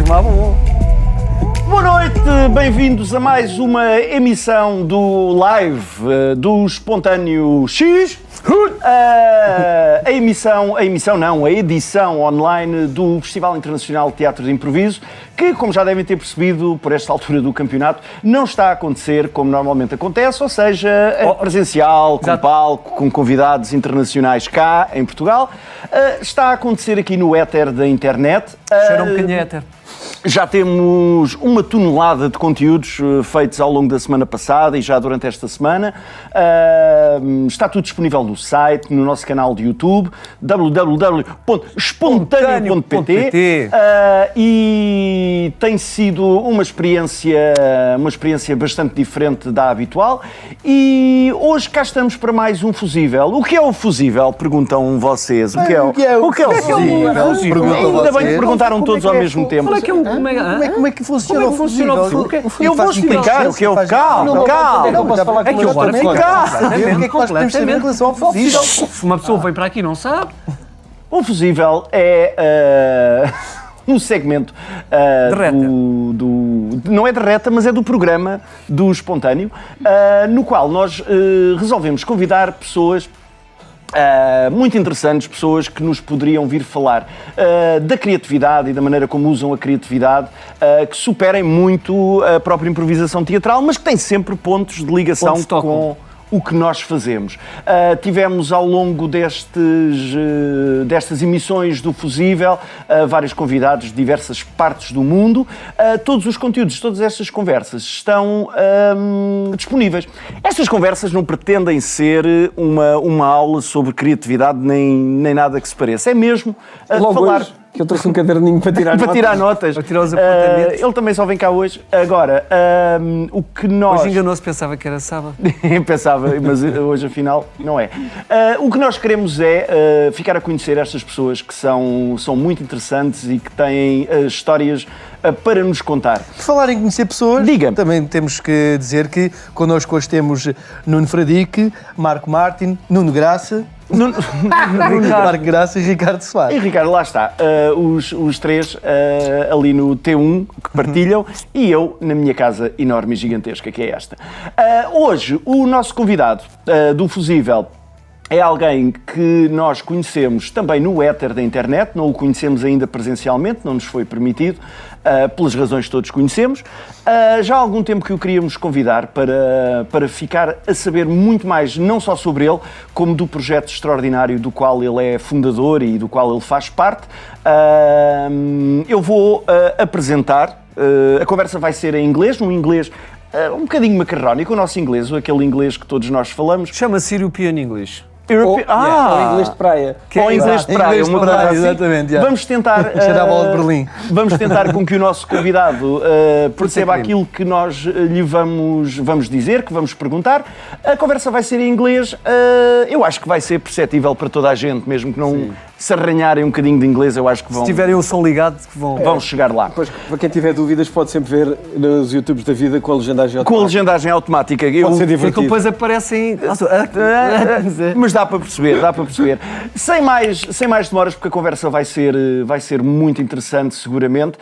entusiasmava. Boa noite, bem-vindos a mais uma emissão do live do Espontâneo X. A edição online do Festival Internacional de Teatro de Improviso, que, como já devem ter percebido por esta altura do campeonato, não está a acontecer como normalmente acontece, ou seja, presencial, com palco, com convidados internacionais cá em Portugal. Está a acontecer aqui no éter da internet. Cheira um bocadinho éter. Já temos uma tonelada de conteúdos feitos ao longo da semana passada e já durante esta semana. Está tudo disponível no site, no nosso canal de YouTube, www.espontâneo.pt, e tem sido uma experiência bastante diferente da habitual. E hoje cá estamos para mais um Fusível. O que é o Fusível? Perguntam vocês. O que é o Fusível? Ainda bem que perguntaram todos ao mesmo tempo. Como é que funciona o Fusível? Eu vou explicar o que é o calma. Não posso falar com o que é que nós podemos saber em relação ao Fusível? Uma pessoa vem para aqui e não sabe. O Fusível é um segmento não é de reta, mas é do programa do Espontâneo, no qual nós resolvemos convidar pessoas muito interessantes, pessoas que nos poderiam vir falar da criatividade e da maneira como usam a criatividade, que superem muito a própria improvisação teatral, mas que têm sempre pontos de ligação com o que nós fazemos. Tivemos ao longo destas emissões do Fusível vários convidados de diversas partes do mundo. Todos os conteúdos, todas estas conversas estão disponíveis. Estas conversas não pretendem ser uma aula sobre criatividade nem nada que se pareça. É mesmo falar... Hoje, que eu trouxe um caderninho para tirar notas. Para tirar os apontamentos. Ele também só vem cá hoje. Agora, o que nós... Hoje enganou-se, pensava que era sábado. Pensava, mas hoje afinal não é. O que nós queremos é ficar a conhecer estas pessoas que são muito interessantes e que têm histórias para nos contar. Por falar em conhecer pessoas, diga. Também temos que dizer que connosco hoje temos Nuno Fradique, Marco Martin, Nuno Graça... Marco Graça e Ricardo Soares. E Ricardo, lá está, os três ali no T1 que partilham e eu na minha casa enorme e gigantesca que é esta. Hoje o nosso convidado do Fusível é alguém que nós conhecemos também no éter da internet, não o conhecemos ainda presencialmente, não nos foi permitido, pelas razões que todos conhecemos. Já há algum tempo que o queríamos convidar para ficar a saber muito mais, não só sobre ele, como do projeto extraordinário do qual ele é fundador e do qual ele faz parte. Eu vou apresentar, a conversa vai ser em inglês, num inglês um bocadinho macarrónico, o nosso inglês, aquele inglês que todos nós falamos. Chama-se European English. Ou inglês de praia. Ou inglês de praia, uma coisa assim. Exatamente. Vamos tentar... Cheira a bola de Berlim. Vamos tentar com que o nosso convidado perceba aquilo que nós lhe vamos dizer, que vamos perguntar. A conversa vai ser em inglês. Eu acho que vai ser perceptível para toda a gente, mesmo que não se arranharem um bocadinho de inglês, eu acho que vão... Se tiverem o som ligado, que vão chegar lá. Pois, para quem tiver dúvidas, pode sempre ver nos YouTubes da vida com a legendagem automática. Com a legendagem automática. Pode ser divertido. Porque depois aparecem... Mas dá para perceber. Sem mais demoras, porque a conversa vai ser muito interessante, seguramente.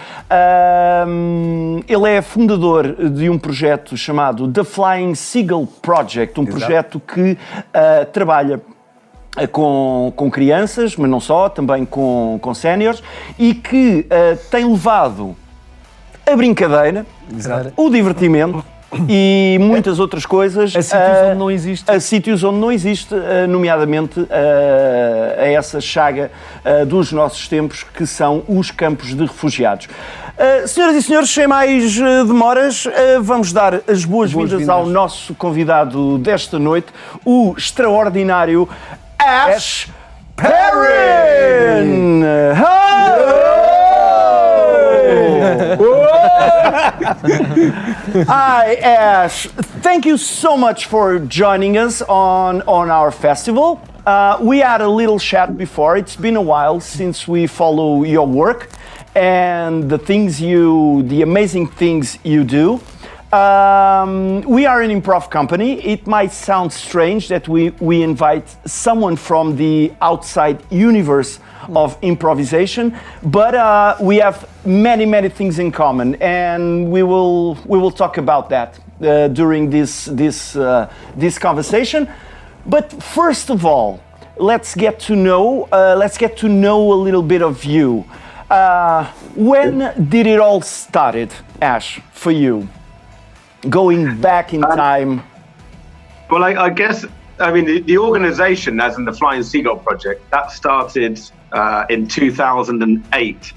Ele é fundador de um projeto chamado The Flying Seagull Project, projeto que trabalha com crianças, mas não só, também com séniores, e que tem levado a brincadeira, o divertimento e muitas outras coisas a sítios onde não existe. A sítios onde não existe, nomeadamente a essa chaga dos nossos tempos, que são os campos de refugiados. Senhoras e senhores, sem mais demoras, vamos dar as boas-vindas ao nosso convidado desta noite, o extraordinário Ash Perrin! Hi, Ash. Thank you so much for joining us on our festival. We had a little chat before. It's been a while since we follow your work and the amazing things you do. We are an improv company. It might sound strange that we invite someone from the outside universe of improvisation, but we have many things in common, and we will talk about that during this conversation. But first of all, let's get to know a little bit of you. When did it all started, Ash, for you? Going back in time. Well, I guess, I mean, the organization, as in the Flying Seagull Project, that started in 2008.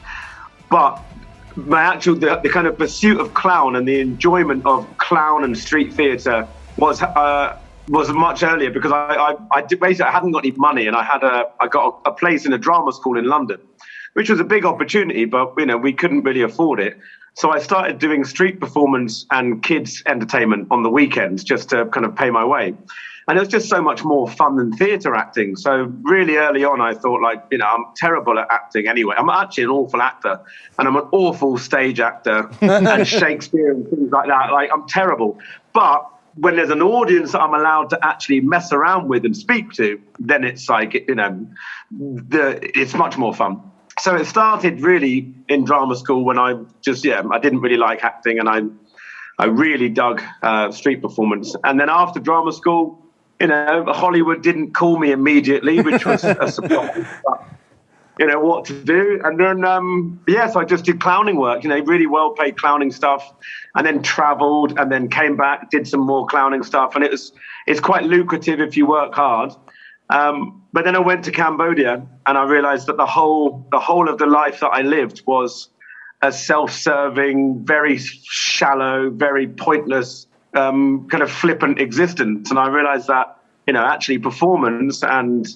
But my actual, the kind of pursuit of clown and the enjoyment of clown and street theatre was much earlier, because I hadn't got any money, and I got a place in a drama school in London, which was a big opportunity, but we couldn't really afford it. So I started doing street performance and kids entertainment on the weekends just to kind of pay my way. And it was just so much more fun than theatre acting. So really early on, I thought, I'm terrible at acting anyway. I'm actually an awful actor, and I'm an awful stage actor and Shakespeare and things like that. Like, I'm terrible. But when there's an audience that I'm allowed to actually mess around with and speak to, then it's like, it's much more fun. So it started really in drama school when I didn't really like acting, and I really dug street performance. And then after drama school, Hollywood didn't call me immediately, which was a surprise. But, what to do. And then, so I just did clowning work, really well-paid clowning stuff, and then traveled, and then came back, did some more clowning stuff. And it's quite lucrative if you work hard. But then I went to Cambodia, and I realized that the whole of the life that I lived was a self-serving, very shallow, very pointless, kind of flippant existence. And I realized that, actually performance and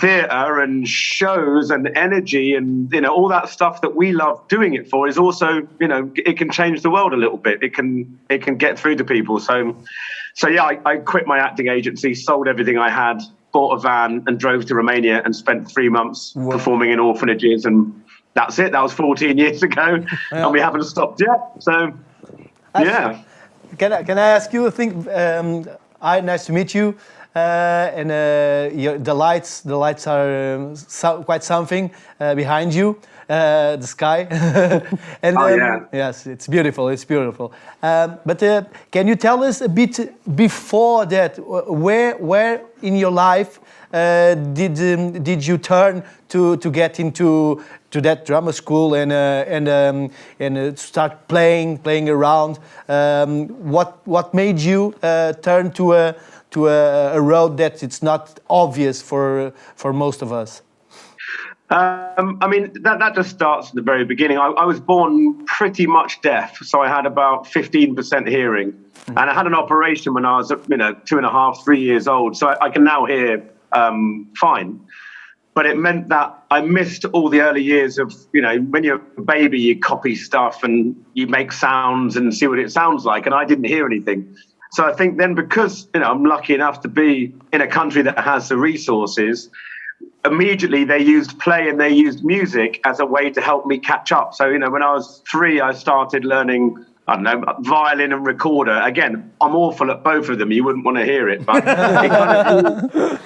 theatre and shows and energy and, all that stuff that we love doing it for is also, it can change the world a little bit. It can get through to people. So I quit my acting agency, sold everything I had, bought a van and drove to Romania and spent 3 months performing in orphanages. And that's it. That was 14 years ago. And we haven't stopped yet. So, yeah. Can I ask you a thing? Nice to meet you. The lights are quite something behind you. The sky. And yes, it's beautiful. But can you tell us a bit before that? Where in your life did you turn to get into that drama school and start playing around? What made you turn to a road that it's not obvious for most of us? That just starts at the very beginning. I was born pretty much deaf, so I had about 15% hearing, and I had an operation when I was 2.5, 3 years old, so I can now hear fine. But it meant that I missed all the early years of, when you're a baby, you copy stuff and you make sounds and see what it sounds like, and I didn't hear anything. So I think then, because I'm lucky enough to be in a country that has the resources, immediately they used play and they used music as a way to help me catch up. So, when I was 3, I started learning, violin and recorder. Again, I'm awful at both of them. You wouldn't want to hear it, but it kind of,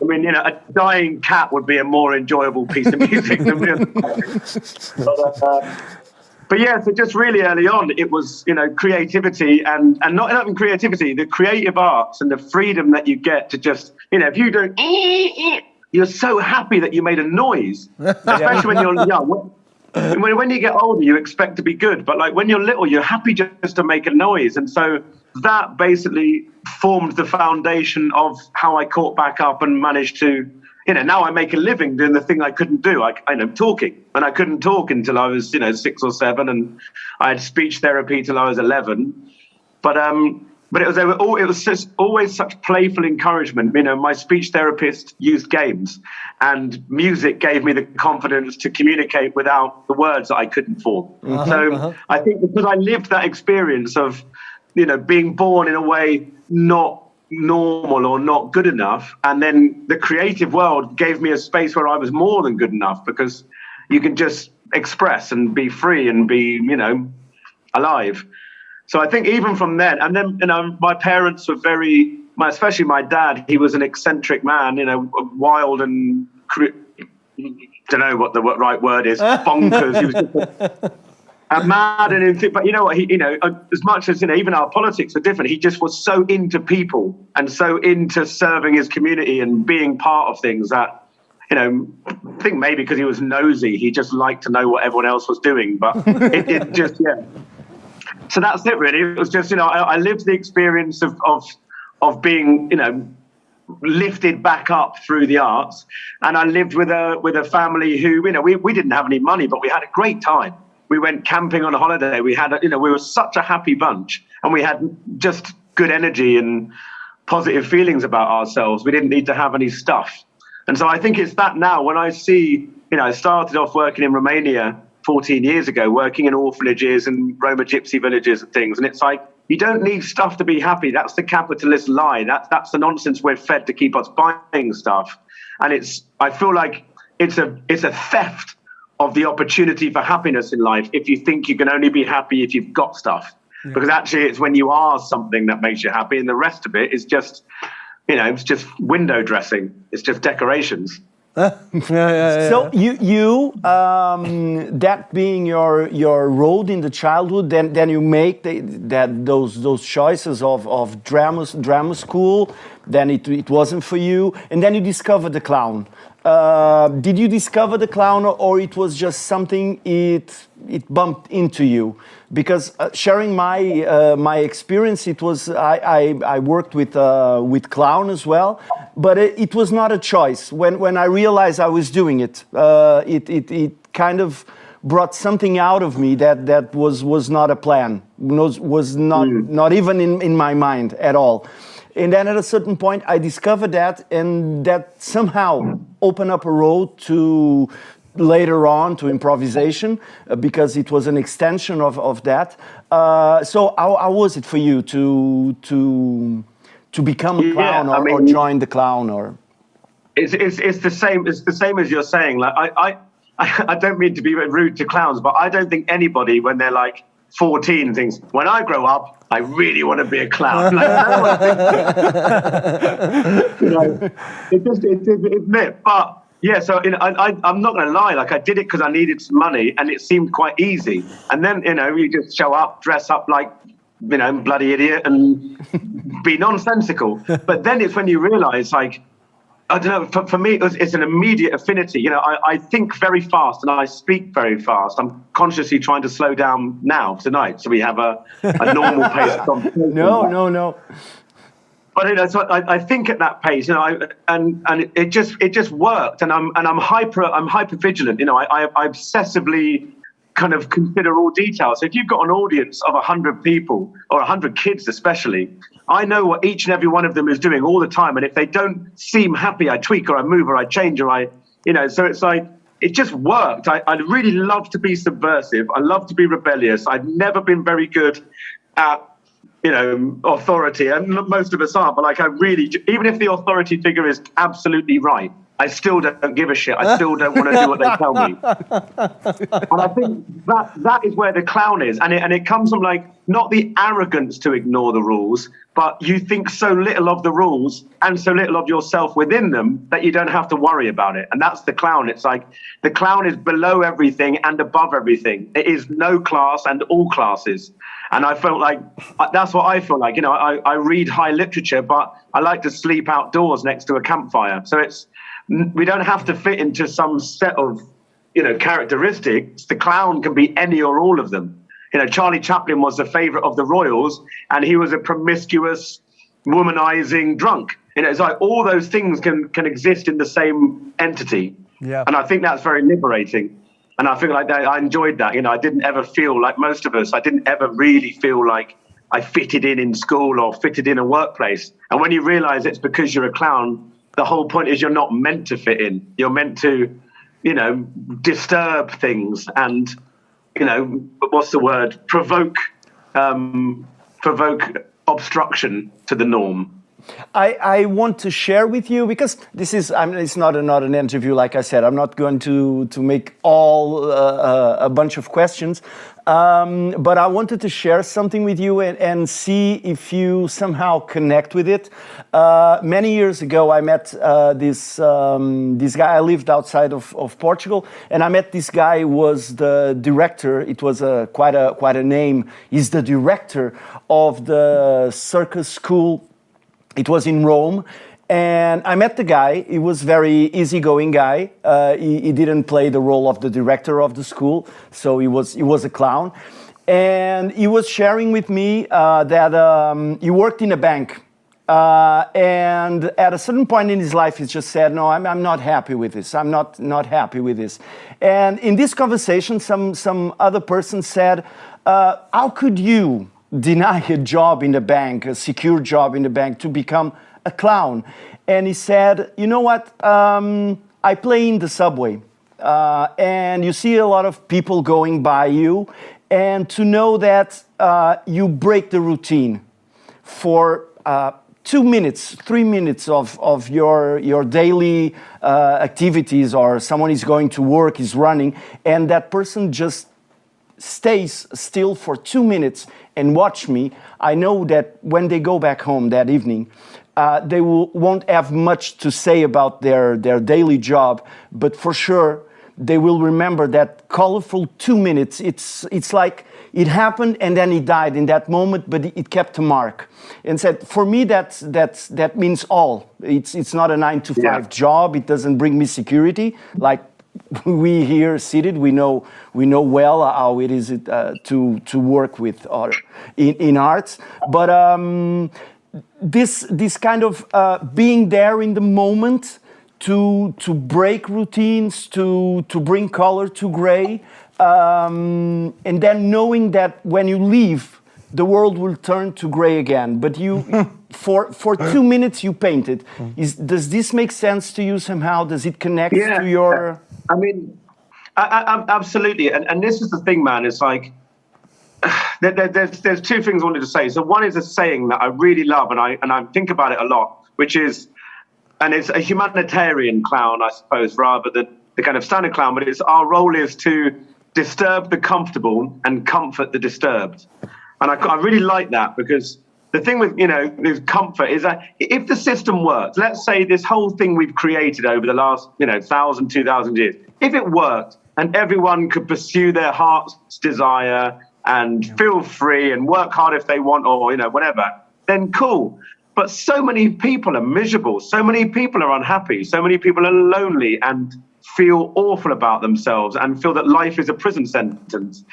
a dying cat would be a more enjoyable piece of music than music. But yeah, so just really early on, it was, creativity and not even creativity, the creative arts and the freedom that you get to just, if you don't, you're so happy that you made a noise, especially when you're young. When you get older, you expect to be good, but when you're little, you're happy just to make a noise. And so that basically formed the foundation of how I caught back up and managed to, now I make a living doing the thing I couldn't do. Talking, and I couldn't talk until I was, 6 or 7, and I had speech therapy till I was 11. But it was just always such playful encouragement. My speech therapist used games, and music gave me the confidence to communicate without the words that I couldn't form. I think because I lived that experience of, being born in a way not normal or not good enough, and then the creative world gave me a space where I was more than good enough, because you can just express and be free and be alive. So I think even from then, and then, my parents were especially my dad, he was an eccentric man, wild and, don't know what the right word is, bonkers. He was just mad but you know what, as much as, even our politics are different, he just was so into people and so into serving his community and being part of things that, I think maybe because he was nosy, he just liked to know what everyone else was doing. But it just, yeah. So that's it, really. It was just, I lived the experience of being, lifted back up through the arts. And I lived with a family who, we didn't have any money, but we had a great time. We went camping on a holiday. We had, we were such a happy bunch, and we had just good energy and positive feelings about ourselves. We didn't need to have any stuff. And so I think it's that now when I see, I started off working in Romania 14 years ago, working in orphanages and Roma gypsy villages and things. And it's like, you don't need stuff to be happy. That's the capitalist lie. That's the nonsense we're fed to keep us buying stuff. And I feel like it's a theft of the opportunity for happiness in life if you think you can only be happy if you've got stuff. Yeah. Because actually it's when you are something that makes you happy, and the rest of it is just, it's just window dressing. It's just decorations. Yeah. So you that being your road in the childhood, then you make those choices of drama school. Then it wasn't for you, and then you discover the clown. Did you discover the clown, or it was just something it bumped into you? Because sharing my experience, it was I worked with clown as well, but it was not a choice. When I realized I was doing it, it kind of brought something out of me that was not a plan, was not even in my mind at all. And then at a certain point, I discovered that, and that somehow opened up a road to later on to improvisation, because it was an extension of that. So how was it for you to become a clown or join the clown? Or it's the same. It's the same as you're saying. Like I don't mean to be rude to clowns, but I don't think anybody when they're like 14 thinks, when I grow up, I really want to be a clown. Like, no one thinks it's it. But yeah, so I'm not going to lie. Like I did it because I needed some money, and it seemed quite easy. And then you just show up, dress up like bloody idiot, and be nonsensical. But then it's when you realise, like, I don't know, for me, it's an immediate affinity. I think very fast and I speak very fast. I'm consciously trying to slow down now, tonight, so we have a normal pace of conversation. No. But so I think at that pace, and it just worked. And I'm hyper vigilant. I obsessively kind of consider all details. So if you've got an audience of 100 people or 100 kids especially, I know what each and every one of them is doing all the time. And if they don't seem happy, I tweak or I move or I change or so it's like, it just worked. I really love to be subversive. I love to be rebellious. I've never been very good at, authority, and most of us aren't, but like even if the authority figure is absolutely right, I still don't give a shit. I still don't want to do what they tell me. And I think that is where the clown is. And it comes from like, not the arrogance to ignore the rules, but you think so little of the rules and so little of yourself within them that you don't have to worry about it. And that's the clown. It's like the clown is below everything and above everything. It is no class and all classes. And I felt like, that's what I feel like. I read high literature, but I like to sleep outdoors next to a campfire. So we don't have to fit into some set of, characteristics. The clown can be any or all of them. Charlie Chaplin was the favorite of the royals, and he was a promiscuous, womanizing drunk. It's like all those things can exist in the same entity. Yeah. And I think that's very liberating. And I feel like I enjoyed that. I didn't ever feel like most of us, I didn't ever really feel like I fitted in school or fitted in a workplace. And when you realize it's because you're a clown, the whole point is you're not meant to fit in. You're meant to, disturb things and, what's the word? Provoke obstruction to the norm. I want to share with you, because this is, it's not an interview, like I said. I'm not going to make all a bunch of questions, but I wanted to share something with you and see if you somehow connect with it. Many years ago, I met this guy. I lived outside of Portugal, and I met this guy who was the director. It was quite a name. He's the director of the circus school. It was in Rome, and I met the guy. He was very easygoing guy. He didn't play the role of the director of the school, so he was a clown. And he was sharing with me that he worked in a bank. And at a certain point in his life, he just said, "No, I'm not happy with this. I'm not happy with this." And in this conversation, some other person said, "How could you deny a job in the bank, a secure job in the bank, to become a clown?" And he said, "You know what? I play in the subway, and you see a lot of people going by you, and to know that you break the routine for 2 minutes, 3 minutes of your daily activities, or someone is going to work, is running, and that person just stays still for 2 minutes and watch me. I know that when they go back home that evening, they won't have much to say about their daily job, but for sure they will remember that colorful 2 minutes. It's like it happened and then he died in that moment, but it kept a mark." And said, "For me, that means all. It's not a 9-to-5 job. It doesn't bring me security like we here seated, we know well how it is to work with in arts, but this kind of being there in the moment to break routines, to bring color to gray, and then knowing that when you leave, the world will turn to gray again. But you, for 2 minutes, you painted. Does this make sense to you somehow? Does it connect to your? I mean, absolutely. And this is the thing, man. It's like there's two things I wanted to say. So one is a saying that I really love, and I think about it a lot, which is, and it's a humanitarian clown, I suppose, rather than the kind of standard clown. But it's our role is to disturb the comfortable and comfort the disturbed. And I really like that, because the thing with, with comfort is that if the system works, let's say this whole thing we've created over the last, 1,000, 2,000 years, if it worked and everyone could pursue their heart's desire and feel free and work hard if they want, or, whatever, then cool. But so many people are miserable. So many people are unhappy. So many people are lonely and feel awful about themselves and feel that life is a prison sentence.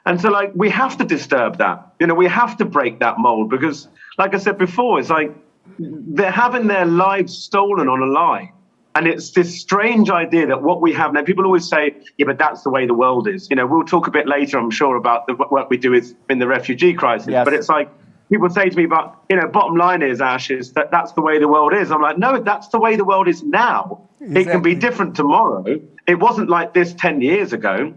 And so, we have to disturb that. We have to break that mold, because, like I said before, it's like they're having their lives stolen on a lie. And it's this strange idea that what we have now, people always say, yeah, but that's the way the world is. We'll talk a bit later, I'm sure, about the work we do in the refugee crisis. Yes. But it's like, people say to me, but, bottom line is, Ash, is that's the way the world is. I'm like, no, that's the way the world is now. Exactly. It can be different tomorrow. It wasn't like this 10 years ago.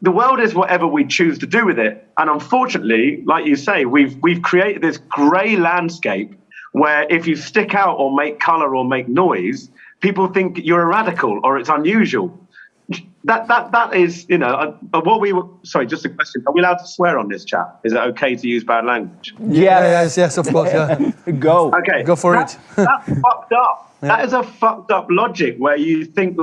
The world is whatever we choose to do with it. And unfortunately, like you say, we've created this grey landscape where if you stick out or make colour or make noise, people think you're a radical or it's unusual. That is, what we were... Sorry, just a question. Are we allowed to swear on this chat? Is it okay to use bad language? Yes, of course, yeah. Go. Okay. Go for it. That's fucked up. Yeah. That is a fucked up logic where you think,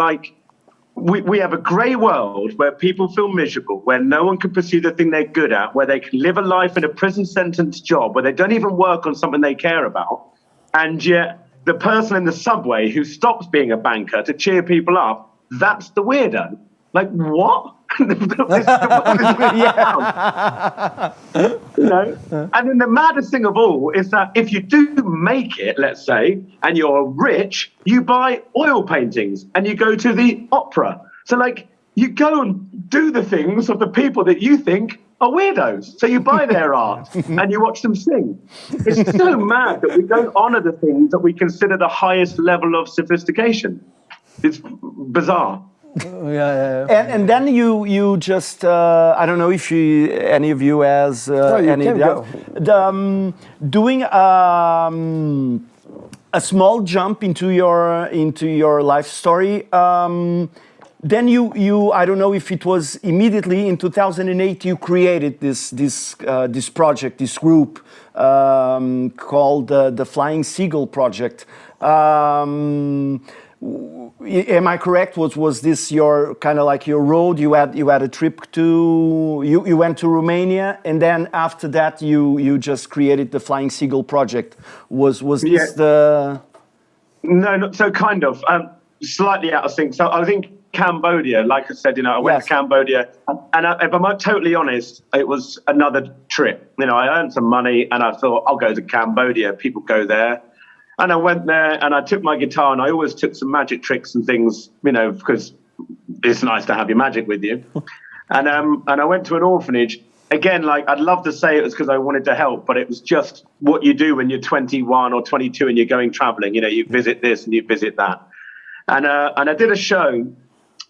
we have a grey world where people feel miserable, where no one can pursue the thing they're good at, where they can live a life in a prison sentence job, where they don't even work on something they care about. And yet the person in the subway who stops being a banker to cheer people up, that's the weirdo. What? And then the maddest thing of all is that if you do make it, let's say, and you're rich, you buy oil paintings and you go to the opera. So you go and do the things of the people that you think are weirdos. So you buy their art and you watch them sing. It's so mad that we don't honor the things that we consider the highest level of sophistication. It's bizarre. And then you just I don't know if any of you has any doing a small jump into your life story. Then you I don't know if it was immediately in 2008 you created this project, this group called the Flying Seagull Project. Am I correct? Was this your kind of like your road? You had a trip to you went to Romania, and then after that you just created the Flying Seagull Project. Was this the? No, not so kind of slightly out of sync. So I think Cambodia, like I said, I went to Cambodia, and if I'm totally honest, it was another trip. I earned some money, and I thought I'll go to Cambodia. People go there. And I went there and I took my guitar, and I always took some magic tricks and things, because it's nice to have your magic with you. And I went to an orphanage. Again, like, I'd love to say it was because I wanted to help, but it was just what you do when you're 21 or 22 and you're going traveling. You visit this and you visit that. And I did a show,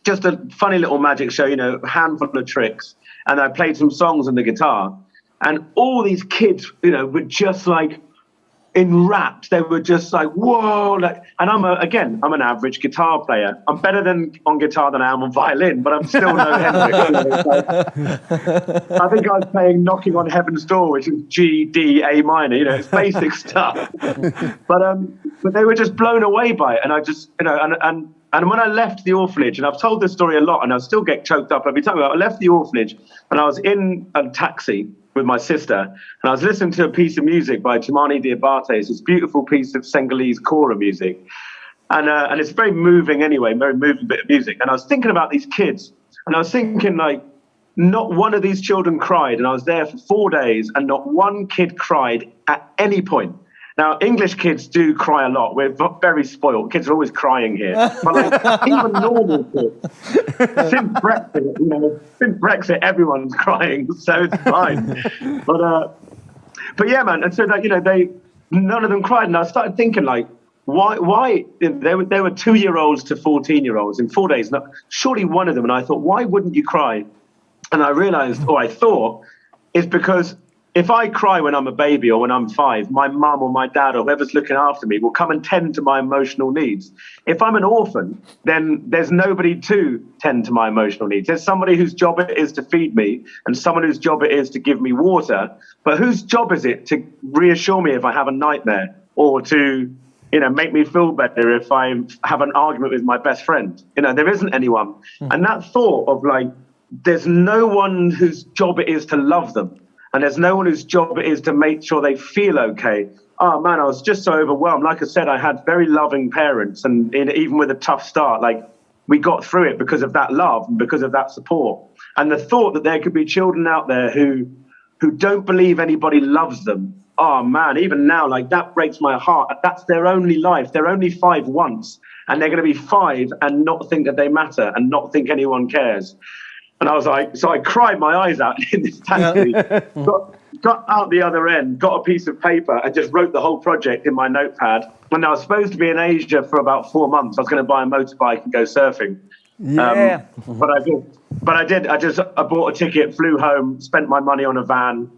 just a funny little magic show, a handful of tricks. And I played some songs on the guitar. And all these kids, were just like, enwrapped. They were just like, whoa. And I'm an average guitar player. I'm better on guitar than I am on violin, but I'm still no Hendrix. I think I was playing Knocking on Heaven's Door, which is G, D, A minor. It's basic stuff. But they were just blown away by it. And I just, and when I left the orphanage, and I've told this story a lot, and I still get choked up every time. I left the orphanage, and I was in a taxi with my sister, and I was listening to a piece of music by Chimani Diabaté, this beautiful piece of Senegalese kora music, and it's very moving anyway, very moving bit of music. And I was thinking about these kids, and I was thinking, like, not one of these children cried, and I was there for 4 days, and not one kid cried at any point. Now, English kids do cry a lot. We're very spoiled. Kids are always crying here. But like, even normal kids, since Brexit, everyone's crying, so it's fine. But yeah, man. And so that none of them cried, and I started thinking, like, why? They were 2-year-olds to 14-year-olds in 4 days. Now, surely one of them. And I thought, why wouldn't you cry? And I realized, or I thought, it's because if I cry when I'm a baby or when I'm 5, my mum or my dad or whoever's looking after me will come and tend to my emotional needs. If I'm an orphan, then there's nobody to tend to my emotional needs. There's somebody whose job it is to feed me and someone whose job it is to give me water. But whose job is it to reassure me if I have a nightmare or to, make me feel better if I have an argument with my best friend? There isn't anyone. And that thought of, like, there's no one whose job it is to love them. And there's no one whose job it is to make sure they feel okay. Oh, man, I was just so overwhelmed. Like I said, I had very loving parents. And even with a tough start, like, we got through it because of that love and because of that support. And the thought that there could be children out there who don't believe anybody loves them. Oh, man, even now, like, that breaks my heart. That's their only life. They're only 5 once. And they're going to be 5 and not think that they matter and not think anyone cares. And I was like, so I cried my eyes out in this taxi, got out the other end, got a piece of paper and just wrote the whole project in my notepad. And I was supposed to be in Asia for about 4 months. I was going to buy a motorbike and go surfing. Yeah. But I did. I bought a ticket, flew home, spent my money on a van,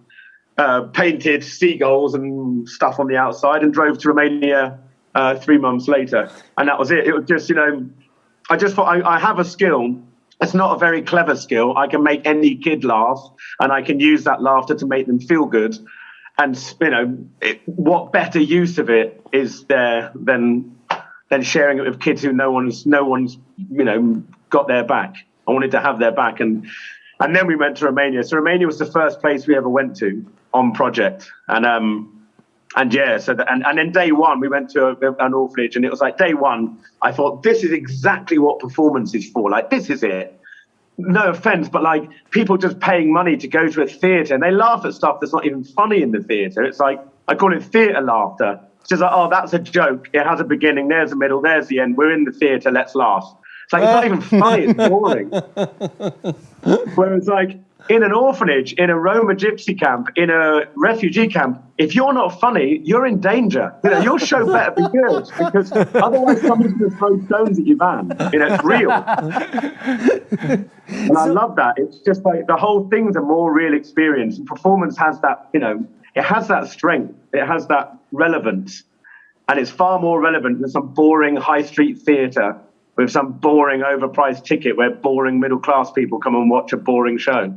painted seagulls and stuff on the outside and drove to Romania 3 months later. And that was it. It was just, I just thought I have a skill. It's not a very clever skill. I can make any kid laugh, and I can use that laughter to make them feel good. And what better use of it is there than sharing it with kids who no one's got their back. I wanted to have their back, and then we went to Romania. So Romania was the first place we ever went to on project, and then day one we went to an orphanage, and it was like day one. I thought, this is exactly what performance is for. Like, this is it. No offense, but like, people just paying money to go to a theatre and they laugh at stuff that's not even funny in the theatre. It's like, I call it theatre laughter. It's just like, oh, that's a joke. It has a beginning. There's a middle. There's the end. We're in the theatre. Let's laugh. It's like, it's not even funny. It's boring. Whereas, like, in an orphanage, in a Roma gypsy camp, in a refugee camp, if you're not funny, you're in danger. Your show better be good, because otherwise someone's going to throw stones at your van. It's real. And I love that. It's just like the whole thing's a more real experience. And performance has that, it has that strength. It has that relevance. And it's far more relevant than some boring high street theatre with some boring overpriced ticket where boring middle class people come and watch a boring show.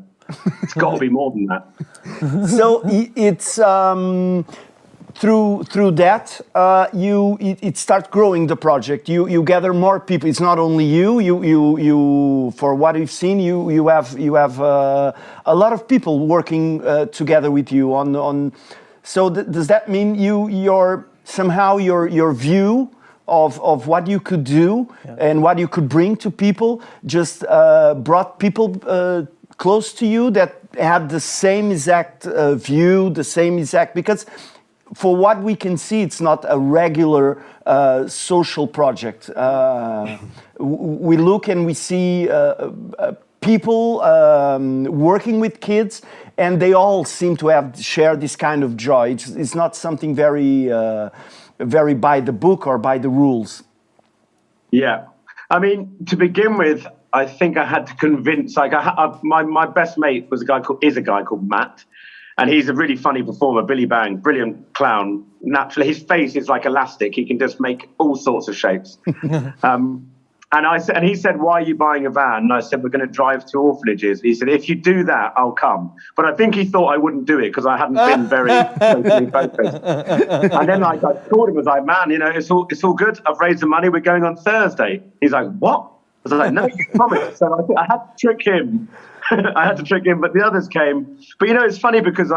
It's got to be more than that. So it's through that it starts growing the project. You gather more people. It's not only you. For what we've seen, you have a lot of people working together with you on. So does that mean your view of what you could do and what you could bring to people just brought people close to you that had the same exact view, the same exact, because for what we can see, it's not a regular social project. We look and we see people working with kids, and they all seem to share this kind of joy. It's not something very by the book or by the rules. Yeah. I mean, to begin with, I think I had to convince, my best mate is a guy called Matt, and he's a really funny performer, Billy Bang, brilliant clown. Naturally, his face is like elastic. He can just make all sorts of shapes. And he said, "Why are you buying a van?" And I said, "We're going to drive to orphanages." He said, "If you do that, I'll come." But I think he thought I wouldn't do it because I hadn't been very socially focused. And then I called him, I was like, "Man, it's all good. I've raised the money. We're going on Thursday." He's like, "What?" I was like, "No, you promised." So I had to trick him. But the others came. But it's funny because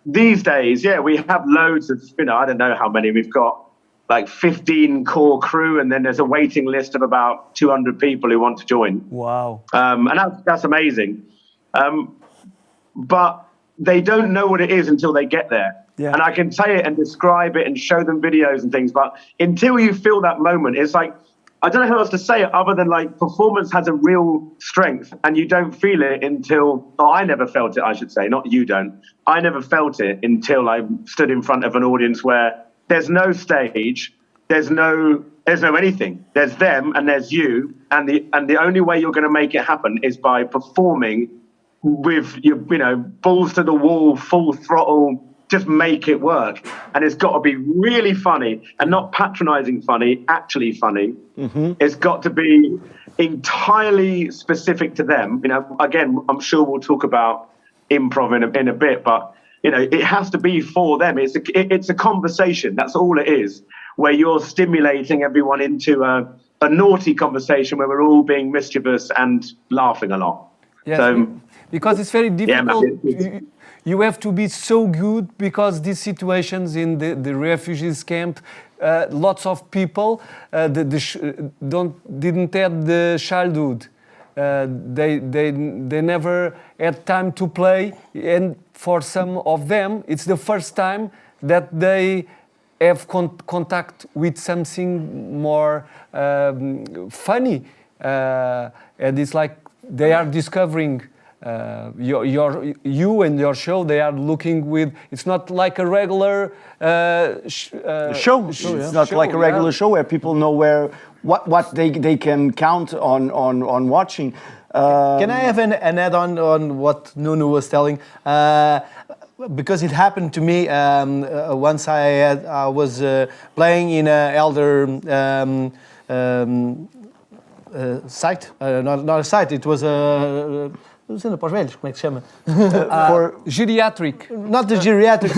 these days, we have loads of, I don't know how many we've got. Like 15 core crew, and then there's a waiting list of about 200 people who want to join. Wow. And that's amazing. But they don't know what it is until they get there. Yeah. And I can say it and describe it and show them videos and things, but until you feel that moment, it's like, I don't know how else to say it other than performance has a real strength, and you don't feel it until, I never felt it, I should say, not you don't. I never felt it until I stood in front of an audience where there's no stage, there's no anything. There's them and there's you, and the only way you're going to make it happen is by performing with your balls to the wall, full throttle, just make it work. And it's got to be really funny and not patronizing funny, actually funny. Mm-hmm. It's got to be entirely specific to them. Again, I'm sure we'll talk about improv in a bit, but it has to be for them. It's a conversation. That's all it is, where you're stimulating everyone into a naughty conversation where we're all being mischievous and laughing a lot. Yes, because it's very difficult. Yeah, you have to be so good because these situations in the refugees camp, lots of people didn't have the childhood. They never had time to play, and for some of them, it's the first time that they have contact with something more funny, and it's like they are discovering you and your show. They are looking with. It's not like a regular show. It's not like a regular show where people know what they can count on watching. Can I have an add-on on what Nuno was telling? Because it happened to me once. I was playing in an elder site. Not a site. It was a. Para os velhos, como é que se chama? For geriatric. Not the geriatric,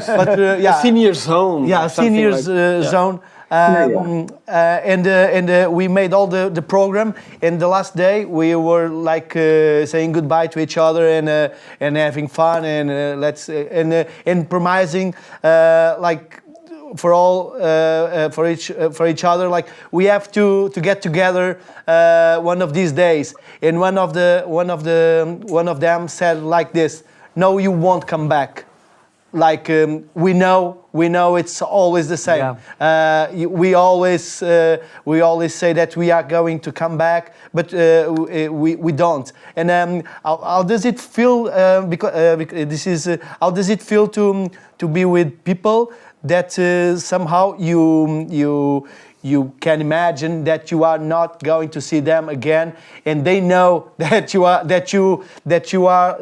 but senior zone. Yeah, seniors zone. And we made all the program, and the last day we were saying goodbye to each other and having fun and and promising for each other, we have to get together one of these days. And one of them said like this: "No, you won't come back. We know it's always the same. Yeah. We always say that we are going to come back, but we don't." And how does it feel? How does it feel to be with people that somehow you can imagine that you are not going to see them again, and they know that you are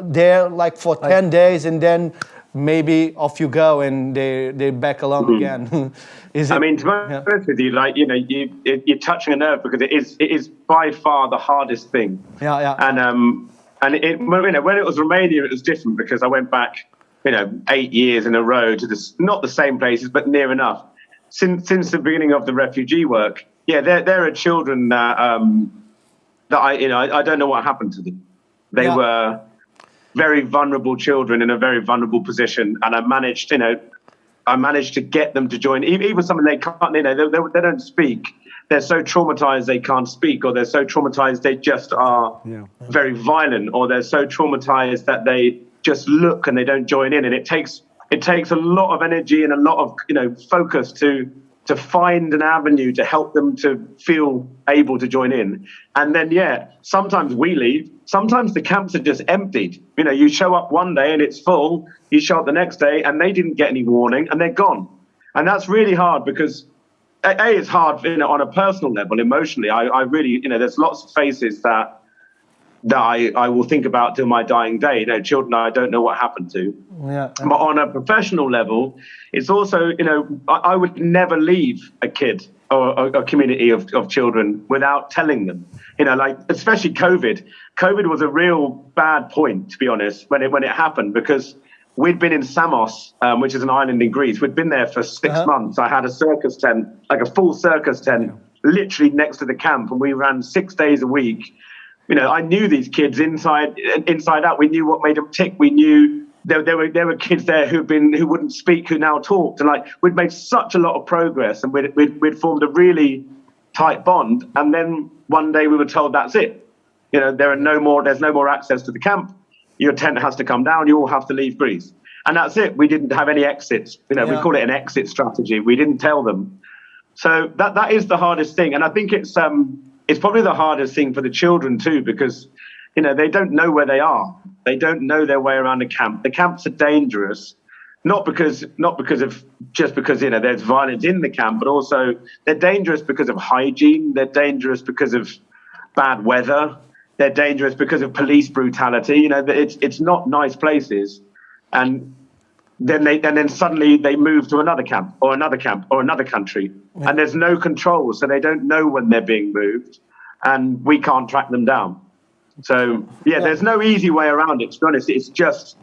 there for 10 days, and then maybe off you go and they're back alone again. Is it? I mean, to be honest with you, like, you know, you're touching a nerve because it is by far the hardest thing. Yeah. And it, you know, when it was Romania, it was different because I went back, you know, 8 years in a row to this, not the same places, but near enough. Since the beginning of the refugee work, yeah, there are children that I don't know what happened to them. They were very vulnerable children in a very vulnerable position, and I managed to get them to join. Even something they can't, you know, they don't speak. They're so traumatized they can't speak, or they're so traumatized they just are very violent, or they're so traumatized that they just look and they don't join in. And it takes a lot of energy and a lot of, you know, focus to find an avenue to help them to feel able to join in. And then, sometimes we leave. Sometimes the camps are just emptied. You know, you show up one day and it's full. You show up the next day and they didn't get any warning and they're gone. And that's really hard because, it's hard, you know, on a personal level, emotionally. I really, you know, there's lots of faces that I will think about till my dying day. You know, children I don't know what happened to. Yeah. But on a professional level, it's also, you know, I would never leave a kid or a community of children without telling them. You know, like, especially COVID. COVID was a real bad point, to be honest, when it happened, because we'd been in Samos, which is an island in Greece. We'd been there for 6 months. I had a circus tent, like a full circus tent, literally next to the camp, and we ran 6 days a week. You know, I knew these kids inside out. We knew what made them tick. We knew there were kids there who wouldn't speak, who now talked, and like we'd made such a lot of progress, and we'd formed a really tight bond. And then one day we were told that's it. You know, there's no more access to the camp. Your tent has to come down. You all have to leave Greece, and that's it. We didn't have any exits. You know, we call it an exit strategy. We didn't tell them. So that is the hardest thing, and I think it's probably the hardest thing for the children too, because, you know, they don't know where they are. They don't know their way around a camp. The camps are dangerous, not because you know there's violence in the camp, but also they're dangerous because of hygiene. They're dangerous because of bad weather. They're dangerous because of police brutality. You know, it's not nice places, and then suddenly they move to another camp or another country, and there's no control, so they don't know when they're being moved, and we can't track them down. So there's no easy way around it, to be honest. It's just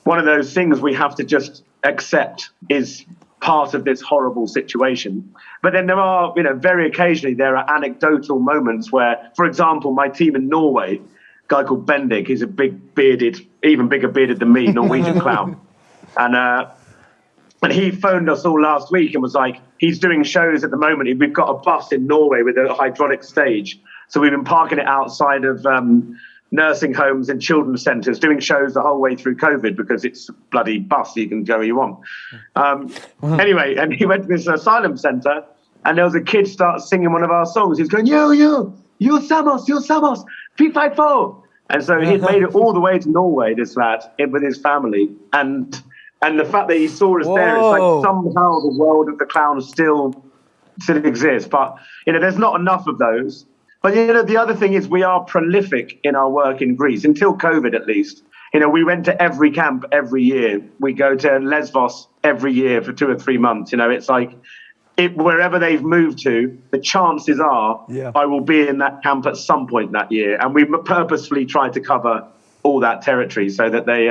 one of those things we have to just accept is part of this horrible situation. But then there are, you know, very occasionally there are anecdotal moments where, for example, my team in Norway, a guy called Bendik, he's a big bearded, even bigger bearded than me, Norwegian clown. And he phoned us all last week and was like, he's doing shows at the moment. We've got a bus in Norway with a hydraulic stage. So we've been parking it outside of nursing homes and children's centres, doing shows the whole way through COVID because it's a bloody bus. You can go where you want. Anyway, and he went to this asylum centre and there was a kid start singing one of our songs. He's going, you Samos, 354. And so he'd made it all the way to Norway, this lad, with his family. And the fact that he saw us there, it's like somehow the world of the clown still exists. But, you know, there's not enough of those. But, you know, the other thing is we are prolific in our work in Greece, until COVID at least. You know, we went to every camp every year. We go to Lesbos every year for 2 or 3 months. You know, it's like wherever they've moved to, the chances are I will be in that camp at some point that year. And we purposefully tried to cover all that territory so that they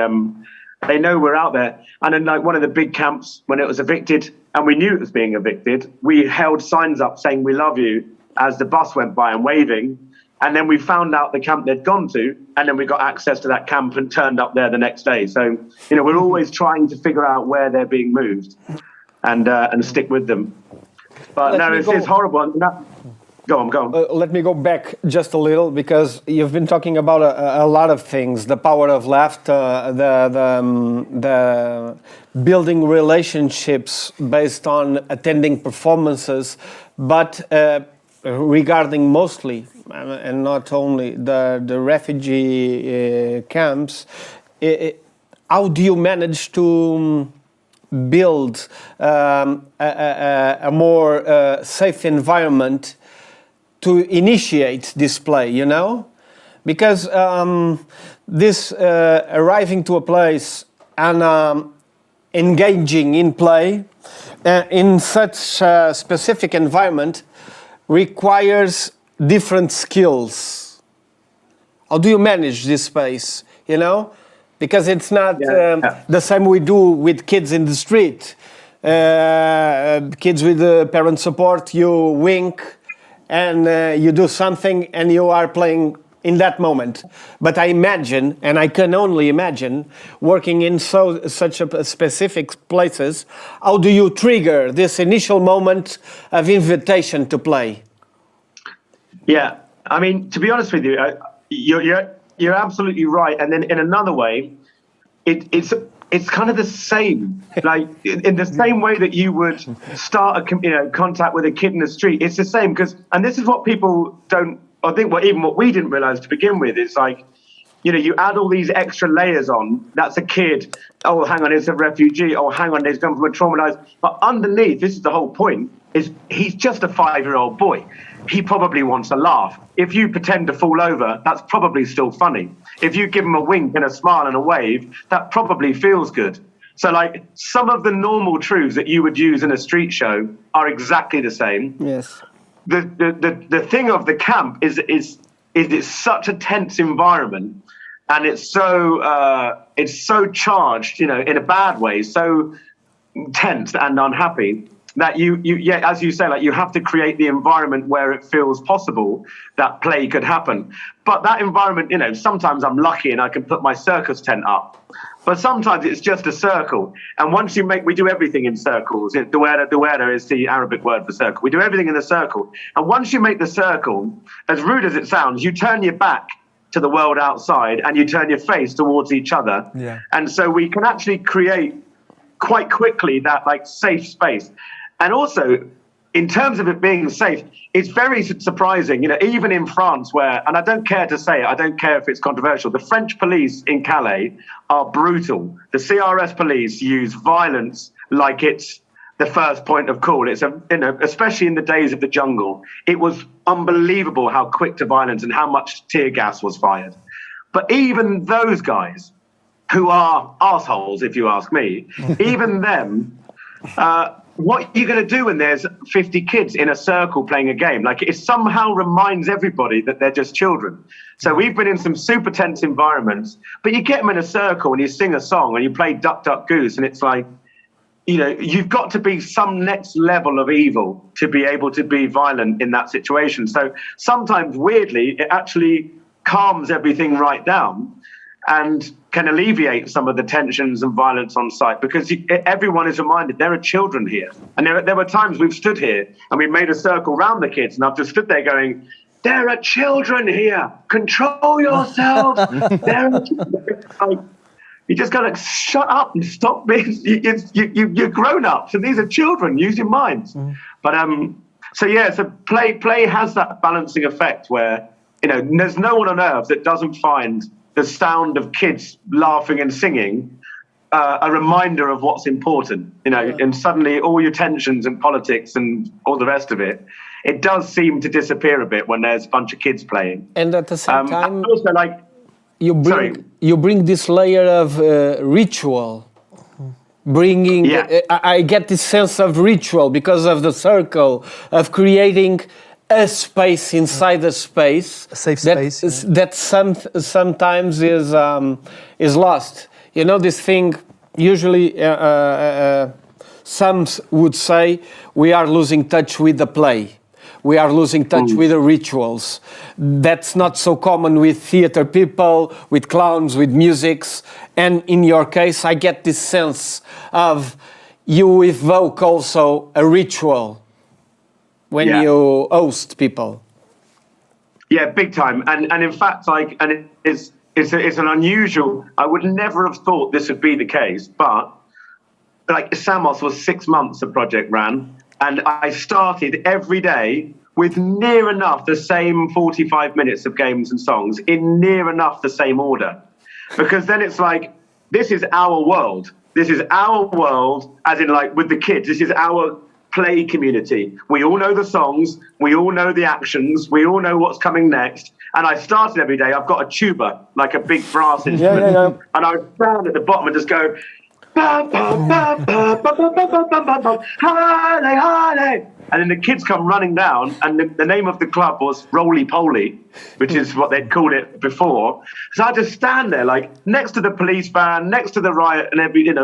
know we're out there. And then, like, one of the big camps, when it was evicted, and we knew it was being evicted, we held signs up saying, "We love you," as the bus went by and waving. And then we found out the camp they'd gone to, and then we got access to that camp and turned up there the next day. So, you know, we're always trying to figure out where they're being moved and stick with them. But it's horrible. Go on. Let me go back just a little, because you've been talking about a lot of things: the power of left, the building relationships based on attending performances, but regarding mostly and not only the refugee camps. How do you manage to build a more safe environment to initiate this play, you know? Because this arriving to a place and engaging in play in such a specific environment requires different skills. How do you manage this space, you know? Because it's not the same we do with kids in the street. Kids with parent support, you wink and you do something and you are playing in that moment. But I imagine, and I can only imagine, working in such a specific places, how do you trigger this initial moment of invitation to play? Yeah, I mean, to be honest with you, you're absolutely right. And then in another way, it's kind of the same. Like in the same way that you would start a contact with a kid in the street, it's the same. And this is what people don't. I think even what we didn't realize to begin with is like, you add all these extra layers on. That's a kid. Oh, hang on, it's a refugee. Oh, hang on, they've come from a traumatized. But underneath, this is the whole point, is he's just a 5-year-old boy. He probably wants a laugh. If you pretend to fall over, that's probably still funny. If you give him a wink and a smile and a wave, that probably feels good. So like some of the normal truths that you would use in a street show are exactly the same. Yes. The thing of the camp is it's such a tense environment, and it's so charged, in a bad way, so tense and unhappy that you as you say, like you have to create the environment where it feels possible that play could happen. But that environment, sometimes I'm lucky and I can put my circus tent up. But sometimes it's just a circle. And once we do everything in circles. Duera is the Arabic word for circle. We do everything in the circle. And once you make the circle, as rude as it sounds, you turn your back to the world outside and you turn your face towards each other. Yeah. And so we can actually create quite quickly that like safe space. And also, in terms of it being safe, it's very surprising, even in France where, and I don't care to say it, I don't care if it's controversial, the French police in Calais are brutal. The CRS police use violence like it's the first point of call. It's especially in the days of the jungle, it was unbelievable how quick to violence and how much tear gas was fired. But even those guys, who are assholes, if you ask me, even them, what are you going to do when there's 50 kids in a circle playing a game? Like it somehow reminds everybody that they're just children. So we've been in some super tense environments, but you get them in a circle and you sing a song and you play Duck, Duck, Goose. And it's like, you've got to be some next level of evil to be able to be violent in that situation. So sometimes weirdly, it actually calms everything right down and can alleviate some of the tensions and violence on site because everyone is reminded there are children here. And there were times we've stood here and we made a circle around the kids and I've just stood there going, there are children here. Control yourself. You just got to shut up and stop being, you're grown-ups and these are children, use your minds. But so play has that balancing effect where, there's no one on earth that doesn't find the sound of kids laughing and singing a reminder of what's important, and suddenly all your tensions and politics and all the rest of it does seem to disappear a bit when there's a bunch of kids playing. And at the same time, also like you bring this layer of ritual, bringing. Yeah. I get this sense of ritual because of the circle of creating a space inside a space, a safe space that sometimes is lost. This thing usually some would say we are losing touch with the play. We are losing touch with the rituals. That's not so common with theater people, with clowns, with musics. And in your case, I get this sense of you evoke also a ritual when you host people. Yeah, big time. And in fact, it's an unusual, I would never have thought this would be the case, but like Samos was 6 months the project ran, and I started every day with near enough the same 45 minutes of games and songs in near enough the same order. Because then it's like, this is our world. This is our world, as in like with the kids, this is our play community. We all know the songs, we all know the actions, we all know what's coming next. And I started every day, I've got a tuba, like a big brass instrument. And I would stand at the bottom and just go, bum, bum, bum, bum, bum, bum, bum, bum, bum, bum, hale, hale. And then the kids come running down, and the name of the club was Roly Poly, which is what they'd called it before. So I just stand there, like next to the police van, next to the riot and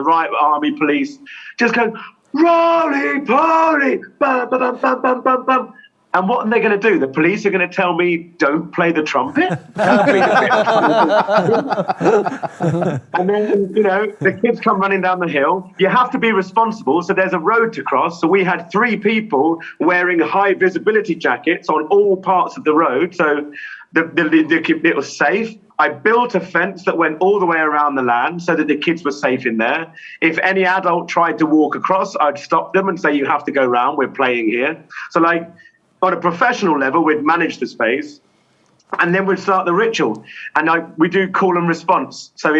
riot army police, just going Roly Poly, bum, bum, bum, bum, bum, bum. And what are they going to do? The police are going to tell me, don't play the trumpet? And then, the kids come running down the hill. You have to be responsible. So there's a road to cross. So we had 3 people wearing high visibility jackets on all parts of the road. So it was safe. I built a fence that went all the way around the land so that the kids were safe in there. If any adult tried to walk across, I'd stop them and say, you have to go round. We're playing here. So on a professional level, we'd manage the space, and then we'd start the ritual. And we do call and response. So,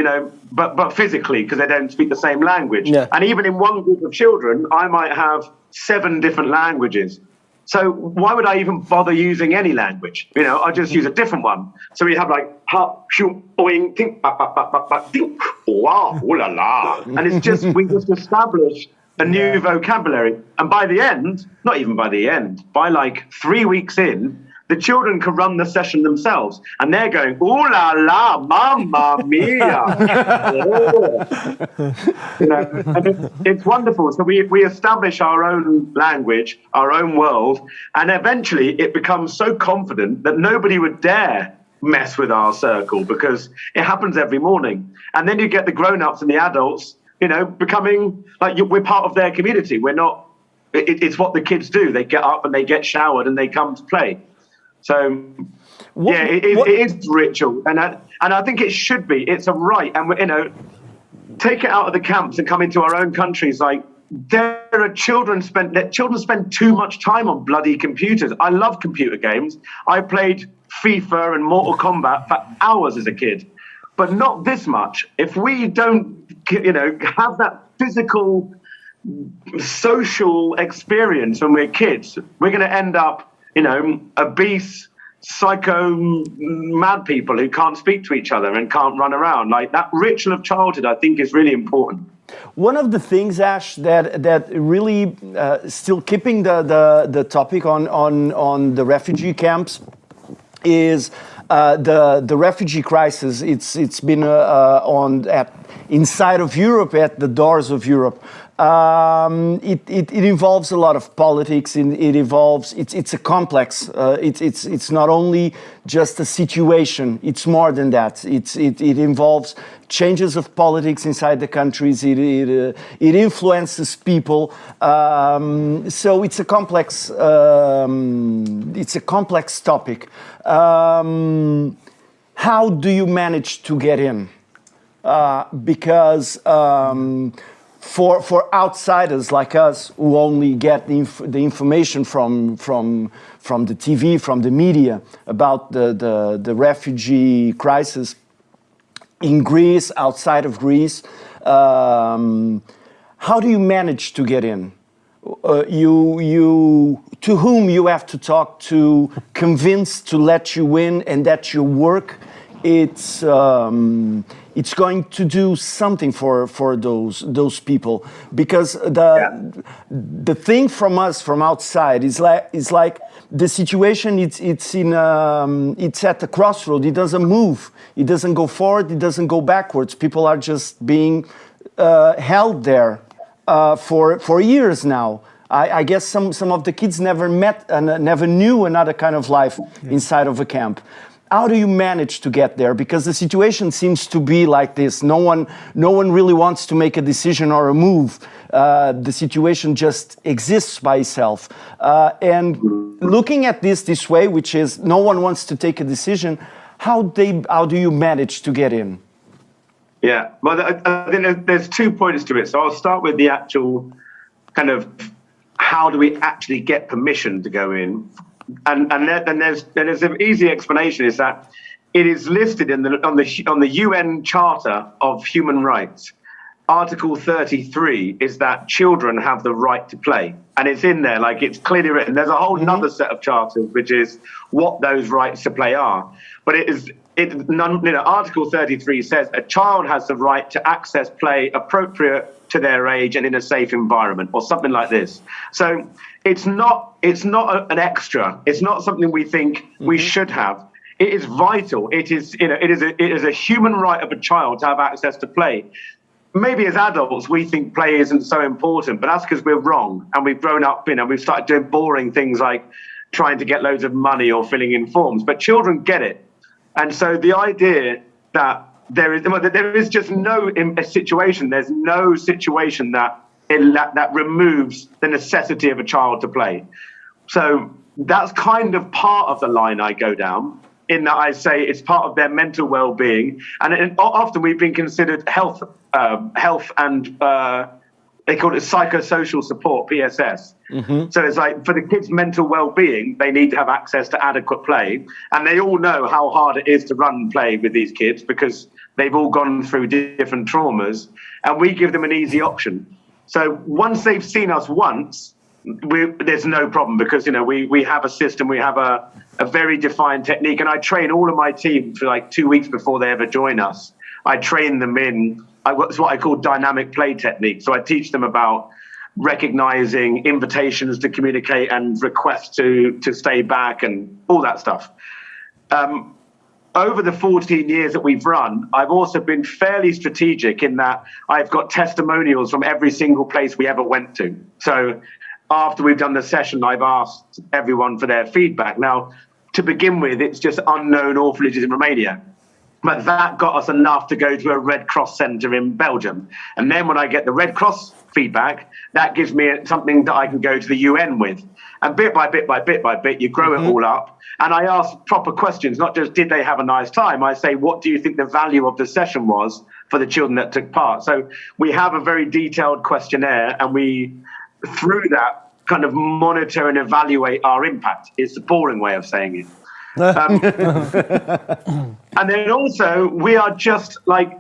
but physically, because they don't speak the same language. Yeah. And even in one group of children, I might have 7 different languages. So why would I even bother using any language? I just use a different one. So we have like, ha, shoo, oing, ting, ba, ba, ba, ba, ba, ding, wow, ooh la la. And it's just, we just establish a new vocabulary. And by the end, not even by the end, by like 3 weeks in, the children can run the session themselves. And they're going, ooh la la, mamma mia. And it's wonderful. So we establish our own language, our own world. And eventually it becomes so confident that nobody would dare mess with our circle, because it happens every morning. And then you get the grown-ups and the adults becoming like we're part of their community. We're not, it's what the kids do. They get up and they get showered and they come to play. So, it is ritual. And I think it should be. It's a right. And, take it out of the camps and come into our own countries. Like, children spend too much time on bloody computers. I love computer games. I played FIFA and Mortal Kombat for hours as a kid. But not this much. If we don't, have that physical, social experience when we're kids, we're going to end up, obese, psycho, mad people who can't speak to each other and can't run around. Like, that ritual of childhood, I think, is really important. One of the things, Ash, that really still keeping the topic on the refugee camps is the refugee crisis. It's been inside of Europe, at the doors of Europe. It involves a lot of politics. It's a complex. It's not only just a situation. It's more than that. It involves changes of politics inside the countries. It influences people. So it's a complex. It's a complex topic. How do you manage to get in? Because for outsiders like us who only get the information from the TV, from the media about the refugee crisis in Greece, outside of Greece, how do you manage to get in? To whom you have to talk to convince to let you in, and that your work it's going to do something for those people, because the thing from us from outside is like the situation. It's at the crossroad. It doesn't move. It doesn't go forward. It doesn't go backwards. People are just being held there for years now. I guess some of the kids never met and never knew another kind of life inside of a camp. How do you manage to get there? Because the situation seems to be like this. No one really wants to make a decision or a move. The situation just exists by itself. And looking at this way, which is no one wants to take a decision, how do you manage to get in? Yeah, well, I think there's 2 points to it. So I'll start with the actual kind of how do we actually get permission to go in. And there's an easy explanation, is that it is listed on the UN Charter of Human Rights. Article 33 is that children have the right to play. And it's in there, like it's clearly written. There's a whole nother set of charters, which is what those rights to play are. But Article 33 says a child has the right to access play appropriate to their age and in a safe environment, or something like this. So it's not an extra. It's not something we think we should have. It is vital. It is a human right of a child to have access to play. Maybe as adults we think play isn't so important, but that's because we're wrong and we've grown up, we've started doing boring things like trying to get loads of money or filling in forms. But children get it. And so the idea that there is just no situation that removes the necessity of a child to play. So that's kind of part of the line I go down, in that I say it's part of their mental well-being. And often we've been considered health and they call it psychosocial support, PSS. So it's like for the kids' mental well-being, they need to have access to adequate play. And they all know how hard it is to run play with these kids because they've all gone through different traumas. And we give them an easy option. So once they've seen us once, there's no problem because, we have a system, we have a very defined technique. And I train all of my team for like 2 weeks before they ever join us. I train them in what's what I call dynamic play technique. So I teach them about recognizing invitations to communicate and requests to stay back and all that stuff. Over the 14 years that we've run, I've also been fairly strategic in that I've got testimonials from every single place we ever went to. So after we've done the session, I've asked everyone for their feedback. Now, to begin with, it's just unknown orphanages in Romania. But that got us enough to go to a Red Cross centre in Belgium. And then when I get the Red Cross feedback, that gives me something that I can go to the UN with. And bit by bit, you grow it all up. And I ask proper questions, not just did they have a nice time? I say, what do you think the value of the session was for the children that took part? So we have a very detailed questionnaire, and we, through that, kind of monitor and evaluate our impact. It's the boring way of saying it. And then also we are just like,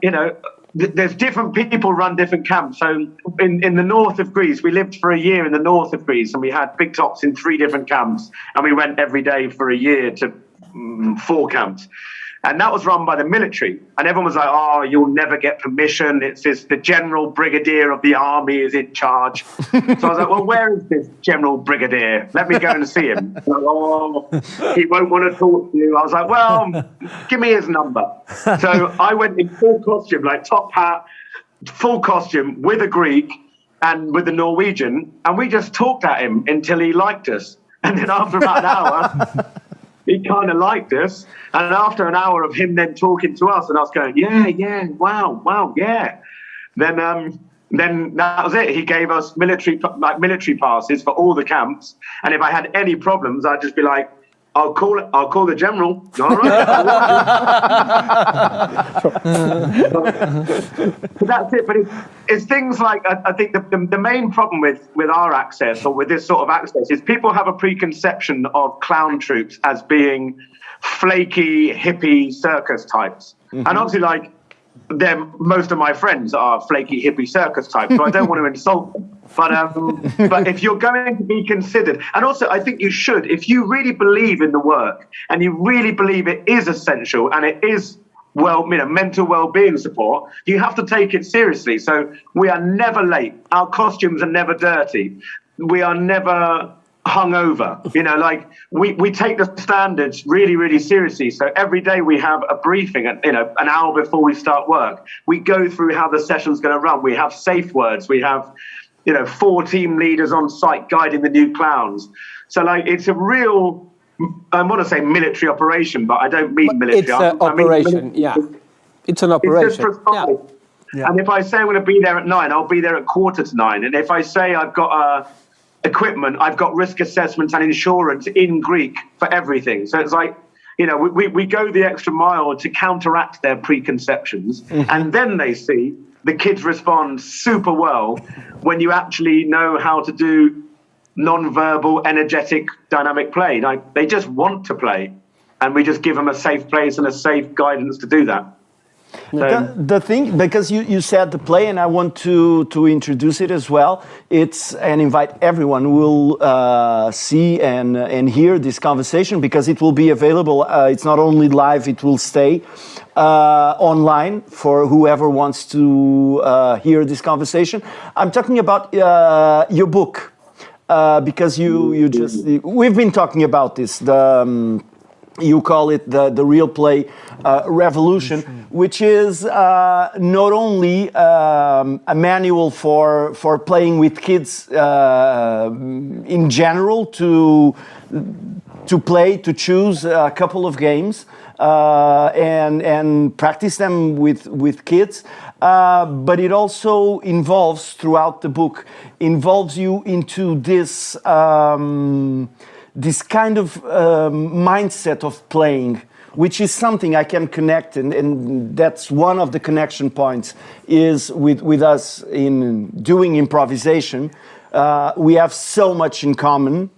there's different people run different camps. So in the north of Greece, we lived for a year in the north of Greece, and we had big tops in 3 different camps, and we went every day for a year to 4 camps. And that was run by the military. And everyone was like, oh, you'll never get permission. It's just the general brigadier of the army is in charge. So I was like, well, where is this general brigadier? Let me go and see him. Like, oh, he won't want to talk to you. I was like, well, give me his number. So I went in full costume, like top hat, full costume with a Greek and with the Norwegian. And we just talked at him until he liked us. And then after about an hour, he kind of liked us. And after an hour of him then talking to us and us going, yeah, wow, yeah. Then that was it. He gave us military passes for all the camps. And if I had any problems, I'd just be like, I'll call the general. All right. But that's it. But it's things like, I think the main problem with our access, or with this sort of access, is people have a preconception of clown troupes as being flaky, hippie circus types. And obviously, like, most of my friends are flaky, hippie circus types, so I don't want to insult them. But if you're going to be considered, and also I think you should, if you really believe in the work and you really believe it is essential and it is mental well-being support, you have to take it seriously. So we are never late. Our costumes are never dirty. We are never hungover. We take the standards really, really seriously. So every day we have a briefing at, an hour before we start work. We go through how the session's going to run. We have safe words. We have 4 team leaders on site guiding the new clowns. So it's a real, I want to say military operation, but I don't mean military. It's an operation, yeah. It's an operation. It's just precise. Yeah. And if I say I'm going to be there at 9, I'll be there at 9:15. And if I say I've got equipment, I've got risk assessments and insurance in Greek for everything. So it's like, we go the extra mile to counteract their preconceptions. And then they see the kids respond super well when you actually know how to do non-verbal, energetic, dynamic play. They just want to play, and we just give them a safe place and a safe guidance to do that. The thing, because you said the play, and I want to introduce it as well. And invite everyone who will see and hear this conversation, because it will be available. It's not only live; it will stay online for whoever wants to hear this conversation. I'm talking about your book, because we've been talking about this. You call it the real play revolution, which is not only a manual for playing with kids in general, to play, to choose a couple of games and practice them with kids, but it also involves, throughout the book, involves you into this this kind of mindset of playing, which is something I can connect, and that's one of the connection points, is with us in doing improvisation. We have so much in common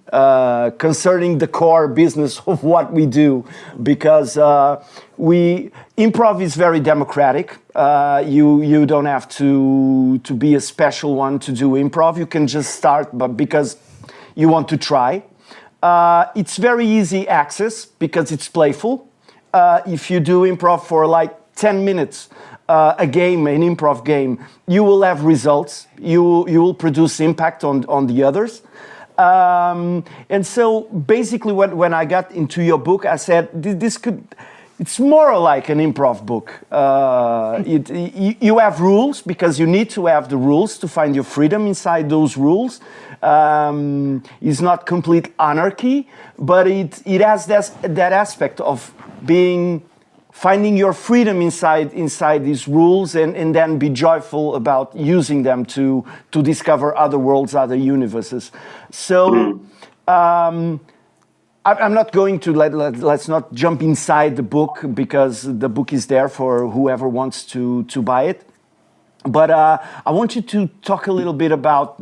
concerning the core business of what we do, because improv is very democratic. You don't have to be a special one to do improv. You can just start, but because you want to try. It's very easy access because it's playful. If you do improv for like 10 minutes, an improv game, you will have results. You will produce impact on the others. And so basically when I got into your book, I said, it's more like an improv book. You have rules because you need to have the rules to find your freedom inside those rules. It's not complete anarchy, but it has that aspect of finding your freedom inside these rules, and then be joyful about using them to discover other worlds, other universes. So I'm not going to let's not jump inside the book, because the book is there for whoever wants to buy it. But I want you to talk a little bit about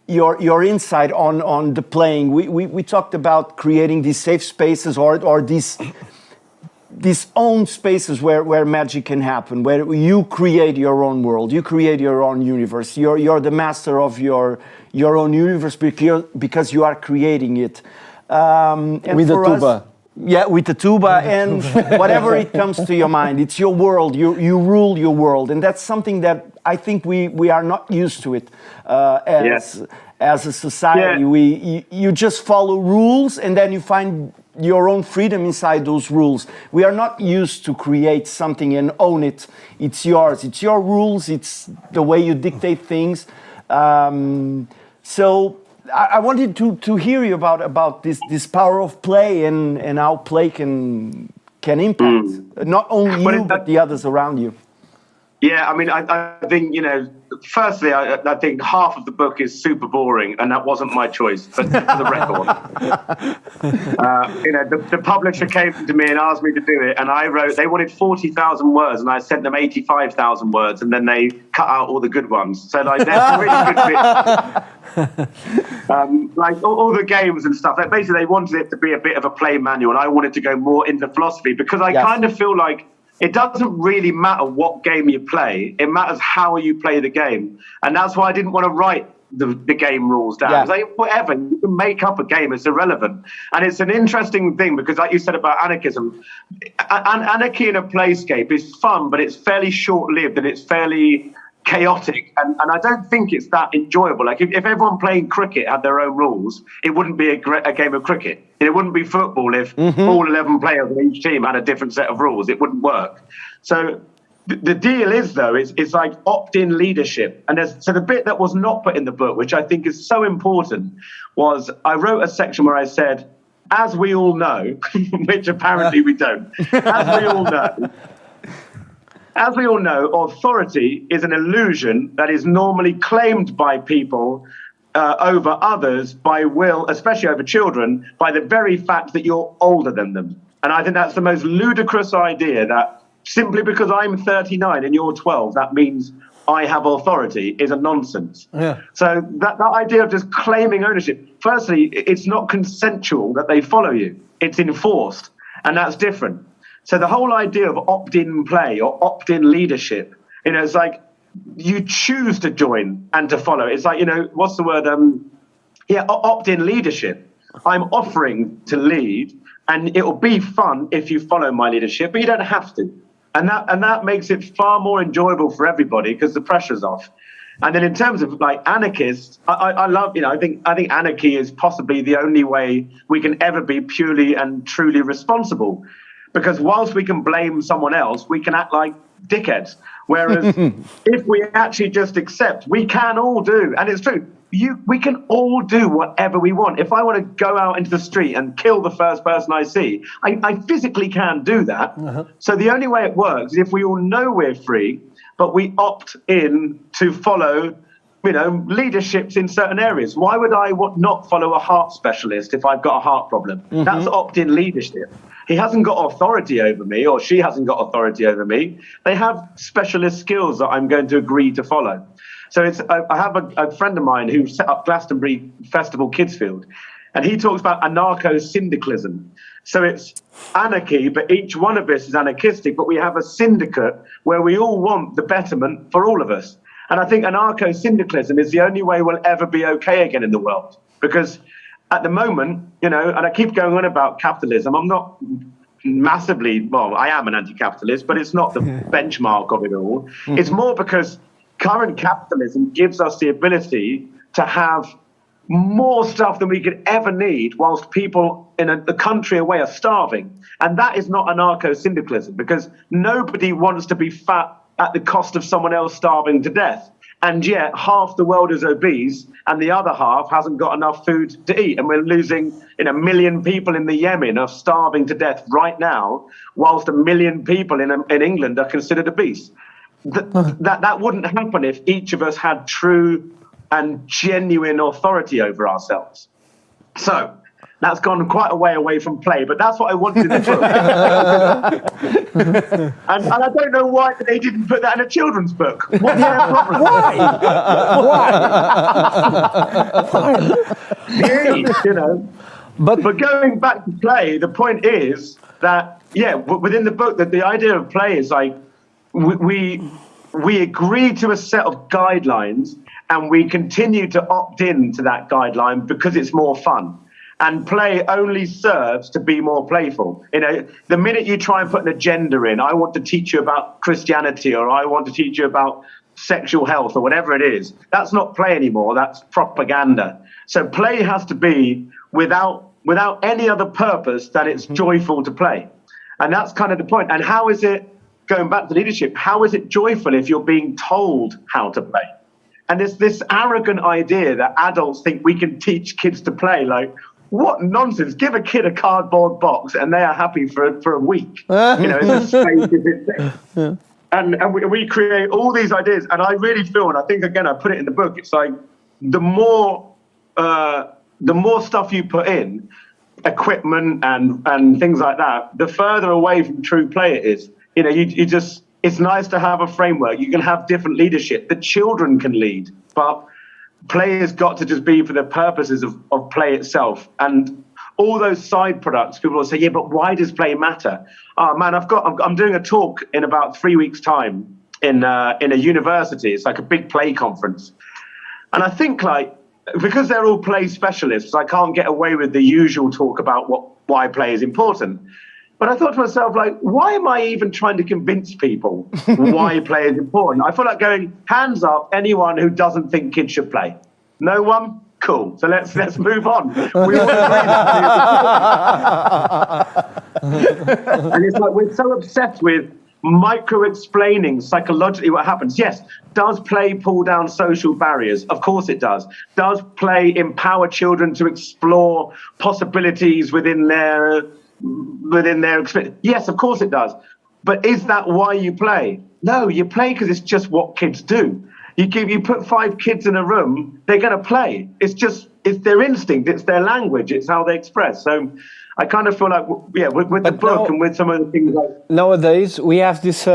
your insight on the playing. We talked about creating these safe spaces or these own spaces where magic can happen, where you create your own world, you create your own universe. You're the master of your own universe because you are creating it. And with the tuba. Yeah, with the tuba and whatever it comes to your mind. It's your world. You rule your world, and that's something that I think we are not used to it as a society. Yeah. You just follow rules, and then you find your own freedom inside those rules. We are not used to create something and own it. It's yours. It's your rules. It's the way you dictate things. So I wanted to hear you about this power of play and how play can impact not only you but the others around you. Yeah, I mean, I think, firstly, I think half of the book is super boring, and that wasn't my choice, but for the record. The publisher came to me and asked me to do it, and they wanted 40,000 words, and I sent them 85,000 words, and then they cut out all the good ones. So, there's some really good bits. All the games and stuff. Basically, they wanted it to be a bit of a play manual, and I wanted to go more into philosophy, because I kind of feel like it doesn't really matter what game you play. It matters how you play the game. And that's why I didn't want to write the game rules down. Yeah. Whatever, you can make up a game, it's irrelevant. And it's an interesting thing, because like you said about anarchism, anarchy in a playscape is fun, but it's fairly short-lived and it's fairly chaotic. And I don't think it's that enjoyable. Like if everyone playing cricket had their own rules, it wouldn't be a game of cricket. It wouldn't be football if all 11 players on each team had a different set of rules. It wouldn't work. So the deal is, though, it's like opt-in leadership. And so the bit that was not put in the book, which I think is so important, was I wrote a section where I said, as we all know, which apparently we don't, as we all know, authority is an illusion that is normally claimed by people over others by will, especially over children, by the very fact that you're older than them. And I think that's the most ludicrous idea, that simply because I'm 39 and you're 12, that means I have authority, is a nonsense. Yeah. So that idea of just claiming ownership, firstly, it's not consensual that they follow you. It's enforced, and that's different. So the whole idea of opt-in play or opt-in leadership, it's like you choose to join and to follow. It's like, what's the word? Opt-in leadership. I'm offering to lead, and it will be fun if you follow my leadership, but you don't have to. And that makes it far more enjoyable for everybody because the pressure's off. And then in terms of like anarchists, I love, I think anarchy is possibly the only way we can ever be purely and truly responsible. Because whilst we can blame someone else, we can act like dickheads. Whereas if we actually just accept, we can all do, and it's true, we can all do whatever we want. If I want to go out into the street and kill the first person I see, I physically can do that. So the only way it works is if we all know we're free, but we opt in to follow, leaderships in certain areas. Why would I not follow a heart specialist if I've got a heart problem? That's opt-in leadership. He hasn't got authority over me, or she hasn't got authority over me. They have specialist skills that I'm going to agree to follow. So I have a friend of mine who set up Glastonbury Festival Kidsfield, and he talks about Anarcho-Syndicalism. So it's anarchy, but each one of us is anarchistic, but we have a syndicate where we all want the betterment for all of us. And I think Anarcho-Syndicalism is the only way we'll ever be okay again in the world. Because at the moment, and I keep going on about capitalism, I'm not massively, I am an anti-capitalist, but it's not the benchmark of it all. It's more because current capitalism gives us the ability to have more stuff than we could ever need whilst people in the country away are starving. And that is not anarcho-syndicalism, because nobody wants to be fat at the cost of someone else starving to death. And yet half the world is obese and the other half hasn't got enough food to eat. And we're losing 1 million people in the Yemen are starving to death right now, whilst 1 million people in England are considered obese. That wouldn't happen if each of us had true and genuine authority over ourselves. So that's gone quite a way away from play, but that's what I wanted in the book. and I don't know why they didn't put that in a children's book. What's their problem? Why? But going back to play, the point is that, within the book, that the idea of play is like we agree to a set of guidelines and we continue to opt in to that guideline because it's more fun. And play only serves to be more playful. The minute you try and put an agenda in, I want to teach you about Christianity, or I want to teach you about sexual health, or whatever it is, that's not play anymore, that's propaganda. So play has to be without any other purpose than it's joyful to play. And that's kind of the point. And how is it, going back to leadership, how is it joyful if you're being told how to play? And there's this arrogant idea that adults think we can teach kids to play. Like, what nonsense. Give a kid a cardboard box and they are happy for a week. It's as strange as it is. And we create all these ideas. And I really feel, and I think, again, I put it in the book, it's like the more stuff you put in, equipment and things like that, the further away from true play it is. You just, it's nice to have a framework. You can have different leadership. The children can lead, but play has got to just be for the purposes of play itself. And all those side products, people will say, but why does play matter? Oh man, I'm doing a talk in about 3 weeks' time in a university. It's like a big play conference. And I think because they're all play specialists, I can't get away with the usual talk about why play is important. But I thought to myself, why am I even trying to convince people why play is important? I feel like going, hands up, anyone who doesn't think kids should play. No one? Cool. So let's move on. We all agree that. And it's like we're so obsessed with micro-explaining psychologically what happens. Yes, does play pull down social barriers? Of course it does. Does play empower children to explore possibilities within their experience? Yes, of course it does. But is that why you play? No, you play because it's just what kids do. You put 5 kids in a room, they're going to play. It's their instinct, it's their language, it's how they express. So I kind of feel like, with the book and with some of the things nowadays we have this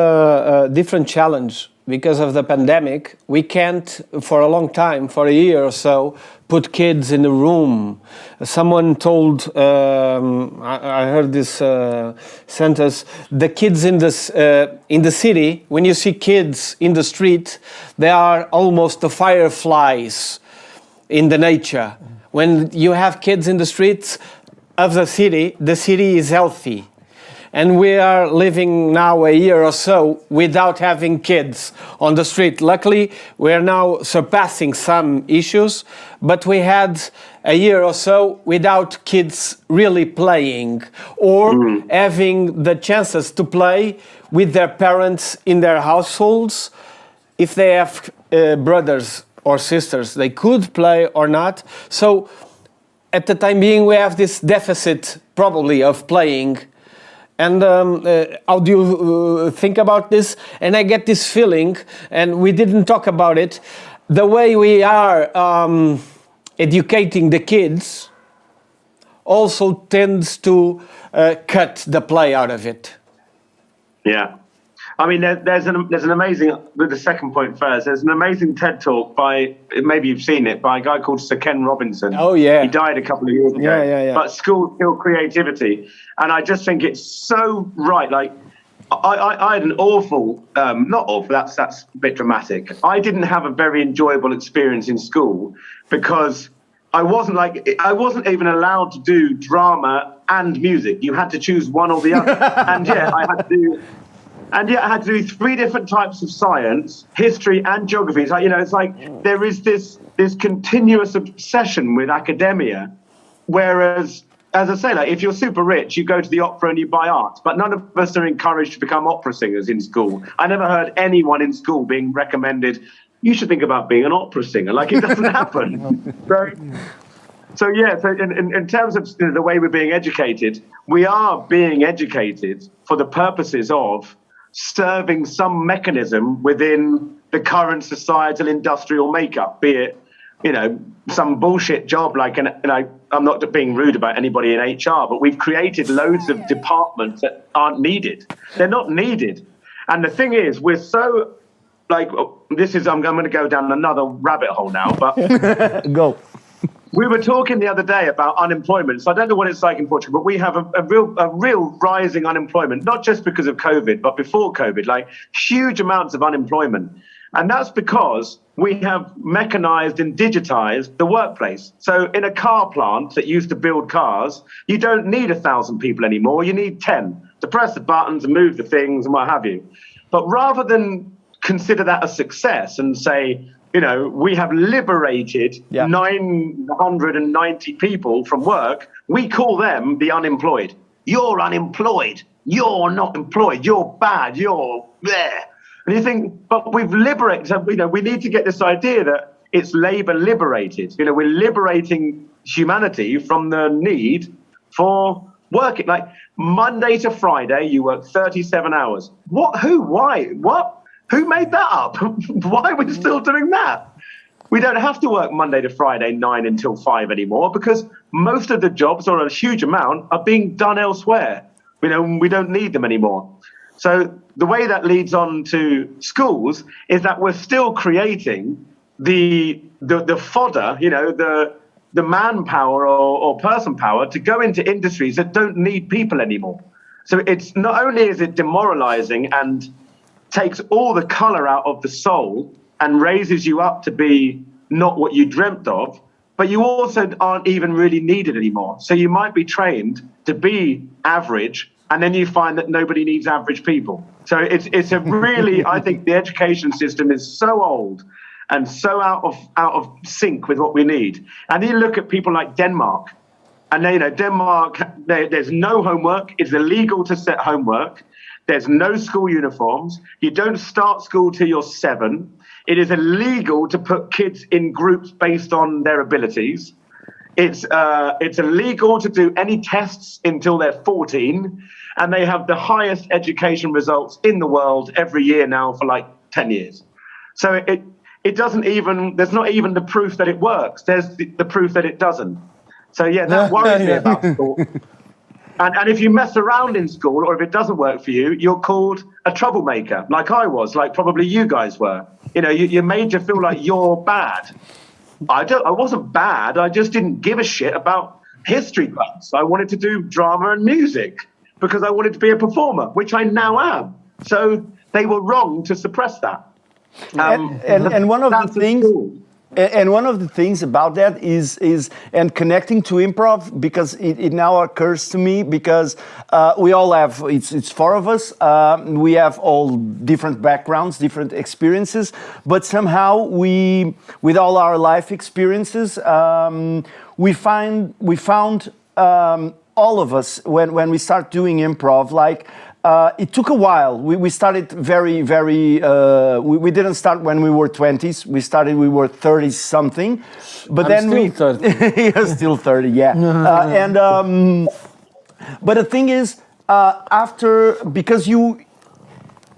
different challenge because of the pandemic, we can't, for a long time, for a year or so, put kids in a room. Someone told, I heard this sentence, the kids in the city, when you see kids in the street, they are almost the fireflies in the nature. When you have kids in the streets of the city is healthy. And we are living now a year or so without having kids on the street. Luckily, we are now surpassing some issues, but we had a year or so without kids really playing or having the chances to play with their parents in their households. If they have brothers or sisters, they could play or not. So at the time being, we have this deficit probably of playing. And how do you think about this? And I get this feeling, and we didn't talk about it, the way we are educating the kids also tends to cut the play out of it. Yeah. I mean, there's an amazing, with the second point first, there's an amazing TED talk by, maybe you've seen it, by a guy called Sir Ken Robinson. Oh, yeah. He died a couple of years ago. Yeah. But school kill creativity. And I just think it's so right. Like, I had an awful, not awful, that's a bit dramatic. I didn't have a very enjoyable experience in school because I wasn't even allowed to do drama and music. You had to choose one or the other. And yet I had to do 3 different types of science, history and geography. It's like, it's like there is this continuous obsession with academia, whereas, as I say, like if you're super rich, you go to the opera and you buy art. But none of us are encouraged to become opera singers in school. I never heard anyone in school being recommended, you should think about being an opera singer. Like, it doesn't happen. So in terms of the way we're being educated, we are being educated for the purposes of serving some mechanism within the current societal industrial makeup, be it, some bullshit job like, I'm not being rude about anybody in HR, but we've created loads of departments that aren't needed. They're not needed. And the thing is, we're so, like, I'm going to go down another rabbit hole now, but Go. We were talking the other day about unemployment. So I don't know what it's like in Portugal, but we have a real rising unemployment, not just because of COVID, but before COVID, like huge amounts of unemployment. And that's because we have mechanized and digitized the workplace. So in a car plant that used to build cars, you don't need 1,000 people anymore. You need 10 to press the buttons and move the things and what have you. But rather than consider that a success and say, we have liberated 990 people from work, we call them the unemployed. You're unemployed. You're not employed. You're bad. You're there. And you think, but we've liberated, we need to get this idea that it's labor liberated. We're liberating humanity from the need for working. Like Monday to Friday, you work 37 hours. What? Who? Why? What? Who made that up? Why are we still doing that? We don't have to work Monday to Friday, 9 until 5 anymore, because most of the jobs, or a huge amount, are being done elsewhere. We don't need them anymore. So the way that leads on to schools is that we're still creating the fodder, the manpower or person power to go into industries that don't need people anymore. So it's not only is it demoralizing and takes all the color out of the soul and raises you up to be not what you dreamt of, but you also aren't even really needed anymore. So you might be trained to be average, and then you find that nobody needs average people. So it's a really, I think the education system is so old and so out of sync with what we need. And then you look at people like Denmark, and Denmark, there's no homework. It's illegal to set homework. There's no school uniforms. You don't start school till you're 7. It is illegal to put kids in groups based on their abilities. It's illegal to do any tests until they're 14. And they have the highest education results in the world every year now for like 10 years. So it doesn't even, there's not even the proof that it works. There's the proof that it doesn't. So that worries me about school. And if you mess around in school, or if it doesn't work for you, you're called a troublemaker, like I was, like probably you guys were. You know, you made you feel like you're bad. I wasn't bad. I just didn't give a shit about history class. I wanted to do drama and music because I wanted to be a performer, which I now am. So they were wrong to suppress that. And one of the things. And one of the things about that is and connecting to improv, because it now occurs to me, because we all have, it's four of us, we have all different backgrounds, different experiences, but somehow we, with all our life experiences, we found all of us, when we start doing improv, like, it took a while. We started very, we didn't start when we were 20s. We started, we were 30 something. But then still 30. You're still 30, yeah. But the thing is, after, because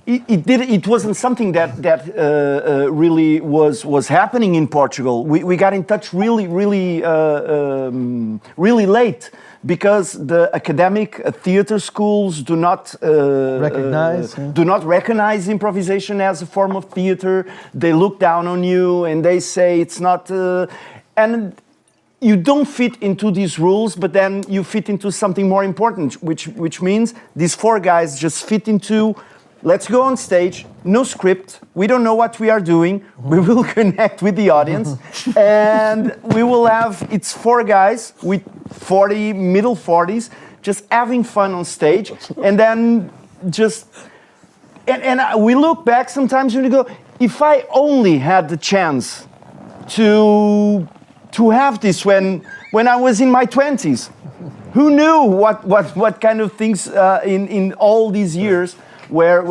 it wasn't something that really was happening in Portugal. We got in touch really late, because the academic theater schools do not recognize improvisation as a form of theater. They look down on you and they say it's not, and you don't fit into these rules, but then you fit into something more important, which means these four guys just fit into, let's go on stage, no script, we don't know what we are doing, we will connect with the audience, and we will have, it's four guys with middle 40s, just having fun on stage, and then just, and we look back sometimes and we go, if I only had the chance to have this when I was in my 20s, who knew what kind of things in all these years where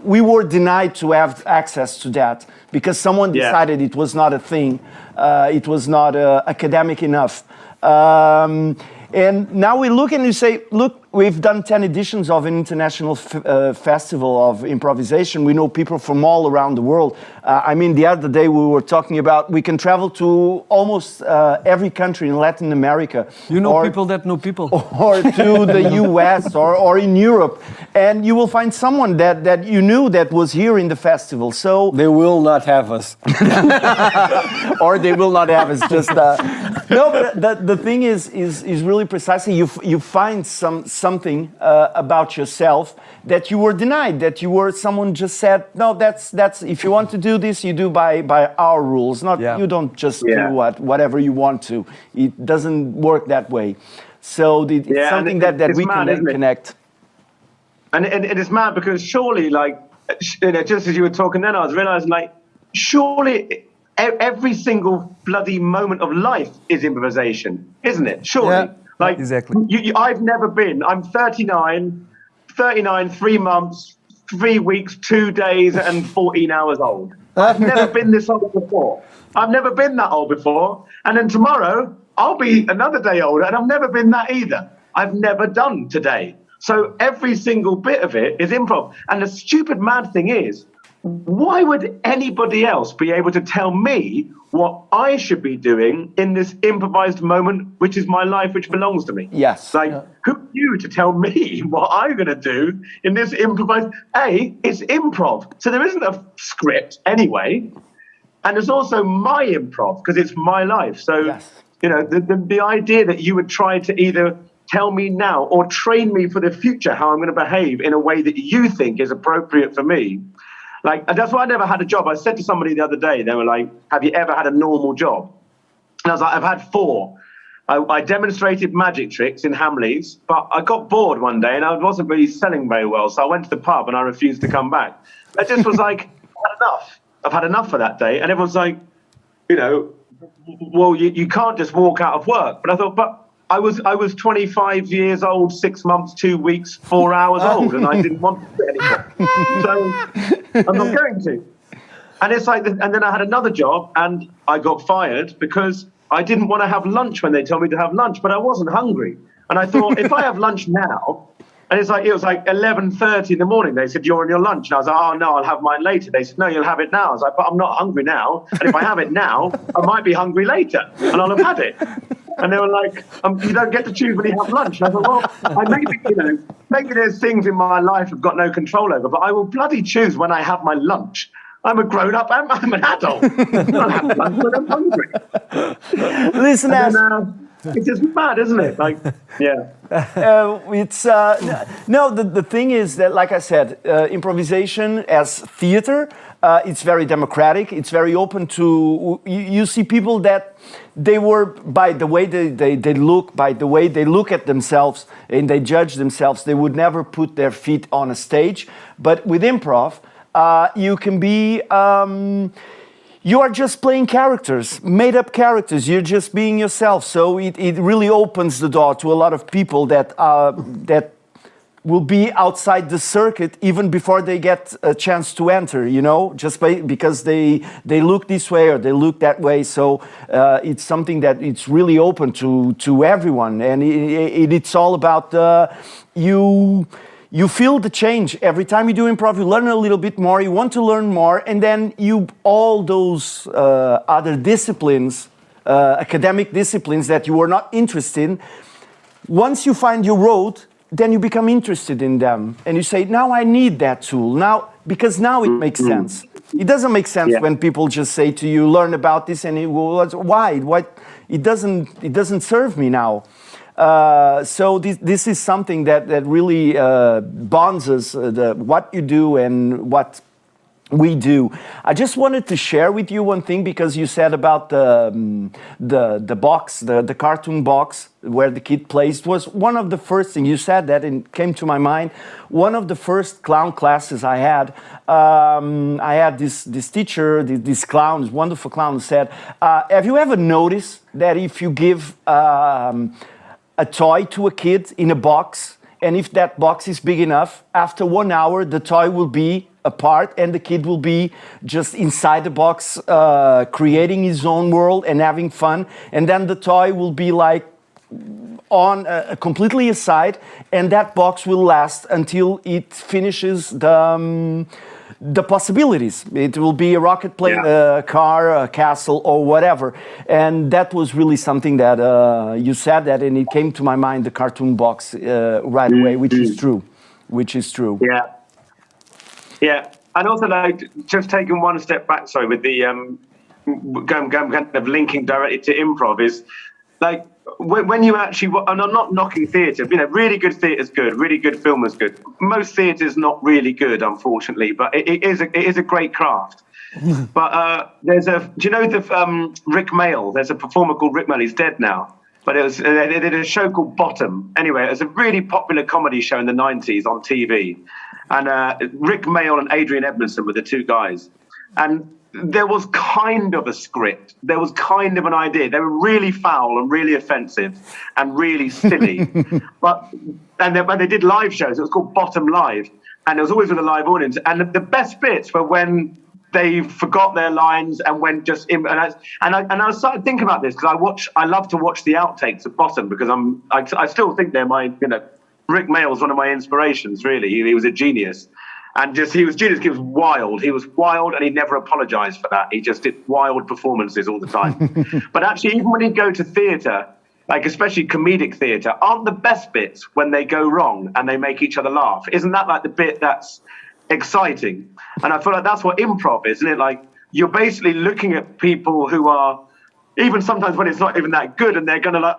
we were denied to have access to that because someone decided it was not a thing, it was not academic enough. And now we look and we say, look, we've done 10 editions of an international festival of improvisation. We know people from all around the world. I mean, the other day we were talking about we can travel to almost every country in Latin America. You know people that know people. Or to the US or in Europe. And you will find someone that you knew that was here in the festival. So They will not have us. or they will not have us. Just no, but the thing is really precisely you find something about yourself that you were denied, that you were someone just said, no, that's if you want to do this, you do by our rules, not you don't just do whatever you want to. It doesn't work that way. So it's something that we can connect. And it's mad because surely, like, you know, just as you were talking then, I was realizing, like, surely every single bloody moment of life is improvisation, isn't it? Surely. Yeah. Like, exactly. I've never been, I'm 39, 3 months, 3 weeks, 2 days, and 14 hours old. I've never been this old before. I've never been that old before. And then tomorrow, I'll be another day older, and I've never been that either. I've never done today. So every single bit of it is improv. And the stupid mad thing is, why would anybody else be able to tell me what I should be doing in this improvised moment, which is my life, which belongs to me? Yes. Like, who are you to tell me what I'm going to do in this improvised? It's improv. So there isn't a script anyway. And there's also my improv because it's my life. So, you know, the idea that you would try to either tell me now or train me for the future how I'm going to behave in a way that you think is appropriate for me. Like, and that's why I never had a job. I said to somebody the other day, they were like, have you ever had a normal job? And I was like, I've had 4. I demonstrated magic tricks in Hamleys, but I got bored one day and I wasn't really selling very well. So I went to the pub and I refused to come back. I just was like, I've had enough. I've had enough for that day. And everyone's like, you know, well, you can't just walk out of work. But I thought, but I was 25 years old, 6 months, 2 weeks, 4 hours old, and I didn't want to do it anymore. So I'm not going to. And it's like, and then I had another job, and I got fired because I didn't want to have lunch when they told me to have lunch, but I wasn't hungry. And I thought, if I have lunch now, and it was like 11:30 in the morning. They said, you're on your lunch. And I was like, oh, no, I'll have mine later. They said, no, you'll have it now. I was like, but I'm not hungry now. And if I have it now, I might be hungry later, and I'll have had it. And they were like, you don't get to choose when you have lunch. And I thought, well, maybe there's things in my life I've got no control over, but I will bloody choose when I have my lunch. I'm a grown-up, I'm an adult. I don't have lunch when I'm hungry. Listen, Ash. It's just mad, isn't it? Like, yeah. The thing is that, like I said, improvisation as theater, it's very democratic. It's very open to. You see people that they were, by the way they look, by the way they look at themselves and they judge themselves, they would never put their feet on a stage. But with improv, you can be. You are just playing characters, made-up characters. You're just being yourself. So it really opens the door to a lot of people that will be outside the circuit even before they get a chance to enter, just because they look this way or they look that way. So it's something that it's really open to everyone. And it's all about you feel the change. Every time you do improv, you learn a little bit more, you want to learn more, and then all those other disciplines, academic disciplines that you were not interested in, once you find your road, then you become interested in them. And you say, now I need that tool, because now it makes sense. It doesn't make sense when people just say to you, learn about this, and why? It doesn't serve me now. So this is something that really bonds us, what you do and what we do. I just wanted to share with you one thing, because you said about the box, the cartoon box where the kid plays. It was one of the first things you said that, and it came to my mind. One of the first clown classes I had this teacher, this clown, this wonderful clown, who said, have you ever noticed that if you give a toy to a kid in a box, and if that box is big enough, after 1 hour the toy will be apart and the kid will be just inside the box, creating his own world and having fun, and then the toy will be like on completely aside, and that box will last until it finishes the possibilities. It will be a rocket plane, a car, a castle, or whatever. And that was really something that you said that, and it came to my mind, the cartoon box right away, which is true. Yeah. Yeah. And also, like, just taking one step back, with the going kind of linking directly to improv, is like, when you actually, and I'm not knocking theatre, really good theatre is good, really good film is good. Most theatre is not really good, unfortunately, but it is a great craft. But do you know the Rick Mail? There's a performer called Rick Mail. He's dead now, but they did a show called Bottom. Anyway, it was a really popular comedy show in the 90s on TV, and Rick Mail and Adrian Edmondson were the two guys, and there was kind of a script. There was kind of an idea. They were really foul and really offensive and really silly. but they did live shows. It was called Bottom Live, and it was always with a live audience. And the best bits were when they forgot their lines and went just in. And I started thinking about this because I love to watch the outtakes of Bottom, because I still think they're my, Rick Mail's one of my inspirations. Really, he was a genius. And he was genius. He was wild. He was wild, and he never apologized for that. He just did wild performances all the time. But actually, even when you go to theatre, like especially comedic theatre, aren't the best bits when they go wrong and they make each other laugh? Isn't that like the bit that's exciting? And I feel like that's what improv is, isn't it? Like, you're basically looking at people who are, even sometimes when it's not even that good, and they're going to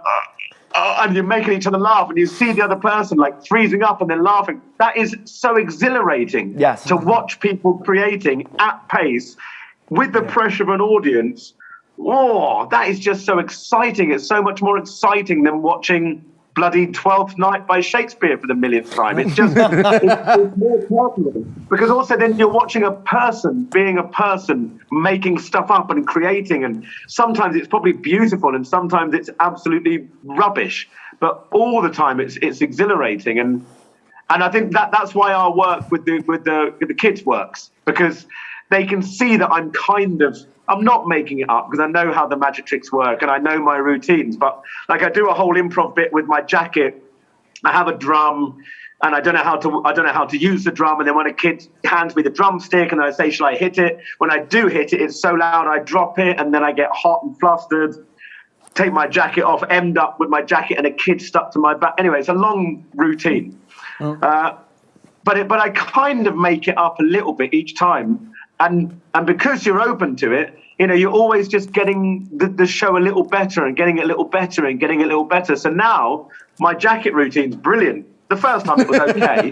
and you're making each other laugh, and you see the other person like freezing up and then laughing. That is so exhilarating to watch people creating at pace with the pressure of an audience. Oh, that is just so exciting. It's so much more exciting than watching bloody Twelfth Night by Shakespeare for the millionth time. It's just it's more popular, because also then you're watching a person being a person, making stuff up and creating, and sometimes it's probably beautiful and sometimes it's absolutely rubbish, but all the time it's exhilarating. And I think that's why our work with the kids works, because they can see that I'm not making it up, because I know how the magic tricks work and I know my routines. But like, I do a whole improv bit with my jacket. I have a drum, and I don't know how to use the drum. And then when a kid hands me the drumstick and I say, "Shall I hit it?" When I do hit it, it's so loud I drop it, and then I get hot and flustered. take my jacket off, end up with my jacket and a kid stuck to my back. Anyway, it's a long routine. But I kind of make it up a little bit each time. And because you're open to it, you know, you're always just getting the show a little better and getting it a little better and getting it a little better. So now my jacket routine's brilliant. The first time it was okay.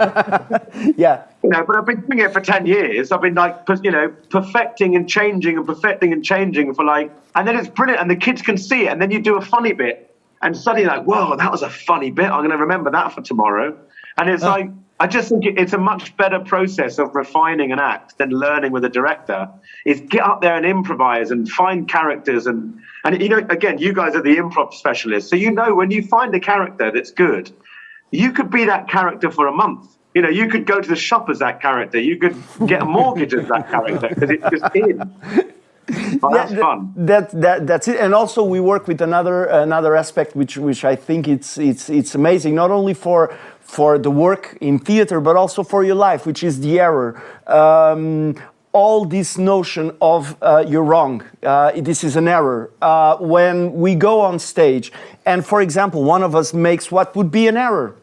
Yeah. You know, but I've been doing it for 10 years. I've been like, you know, perfecting and changing for like, and then it's brilliant and the kids can see it. And then you do a funny bit and suddenly like, whoa, that was a funny bit. I'm going to remember that for tomorrow. And it's like, I just think it's a much better process of refining an act than learning with a director. Is get up there and improvise and find characters and you know, again, you guys are the improv specialists, so you know when you find a character that's good, you could be that character for a month. You know, you could go to the shop as that character. You could get a mortgage as that character because it's just in. Oh, that's fun. That's it. And also we work with another aspect which I think it's amazing, not only for the work in theater, but also for your life, which is the error. All this notion of you're wrong, this is an error. When we go on stage, and for example, one of us makes what would be an error.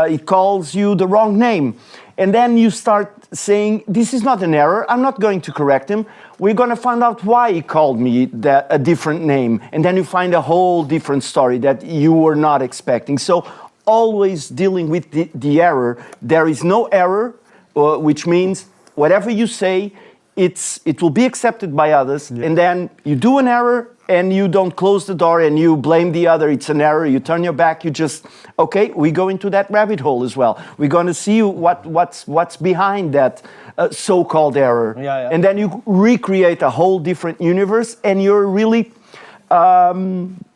It calls you the wrong name. And then you start saying, this is not an error, I'm not going to correct him. We're going to find out why he called me a different name. And then you find a whole different story that you were not expecting. So always dealing with the error. There is no error, which means whatever you say, it will be accepted by others. Yeah. And then you do an error and you don't close the door and you blame the other. It's an error. You turn your back. You just, okay, we go into that rabbit hole as well. We're going to see what's behind that so-called error. Yeah. And then you recreate a whole different universe and you're really...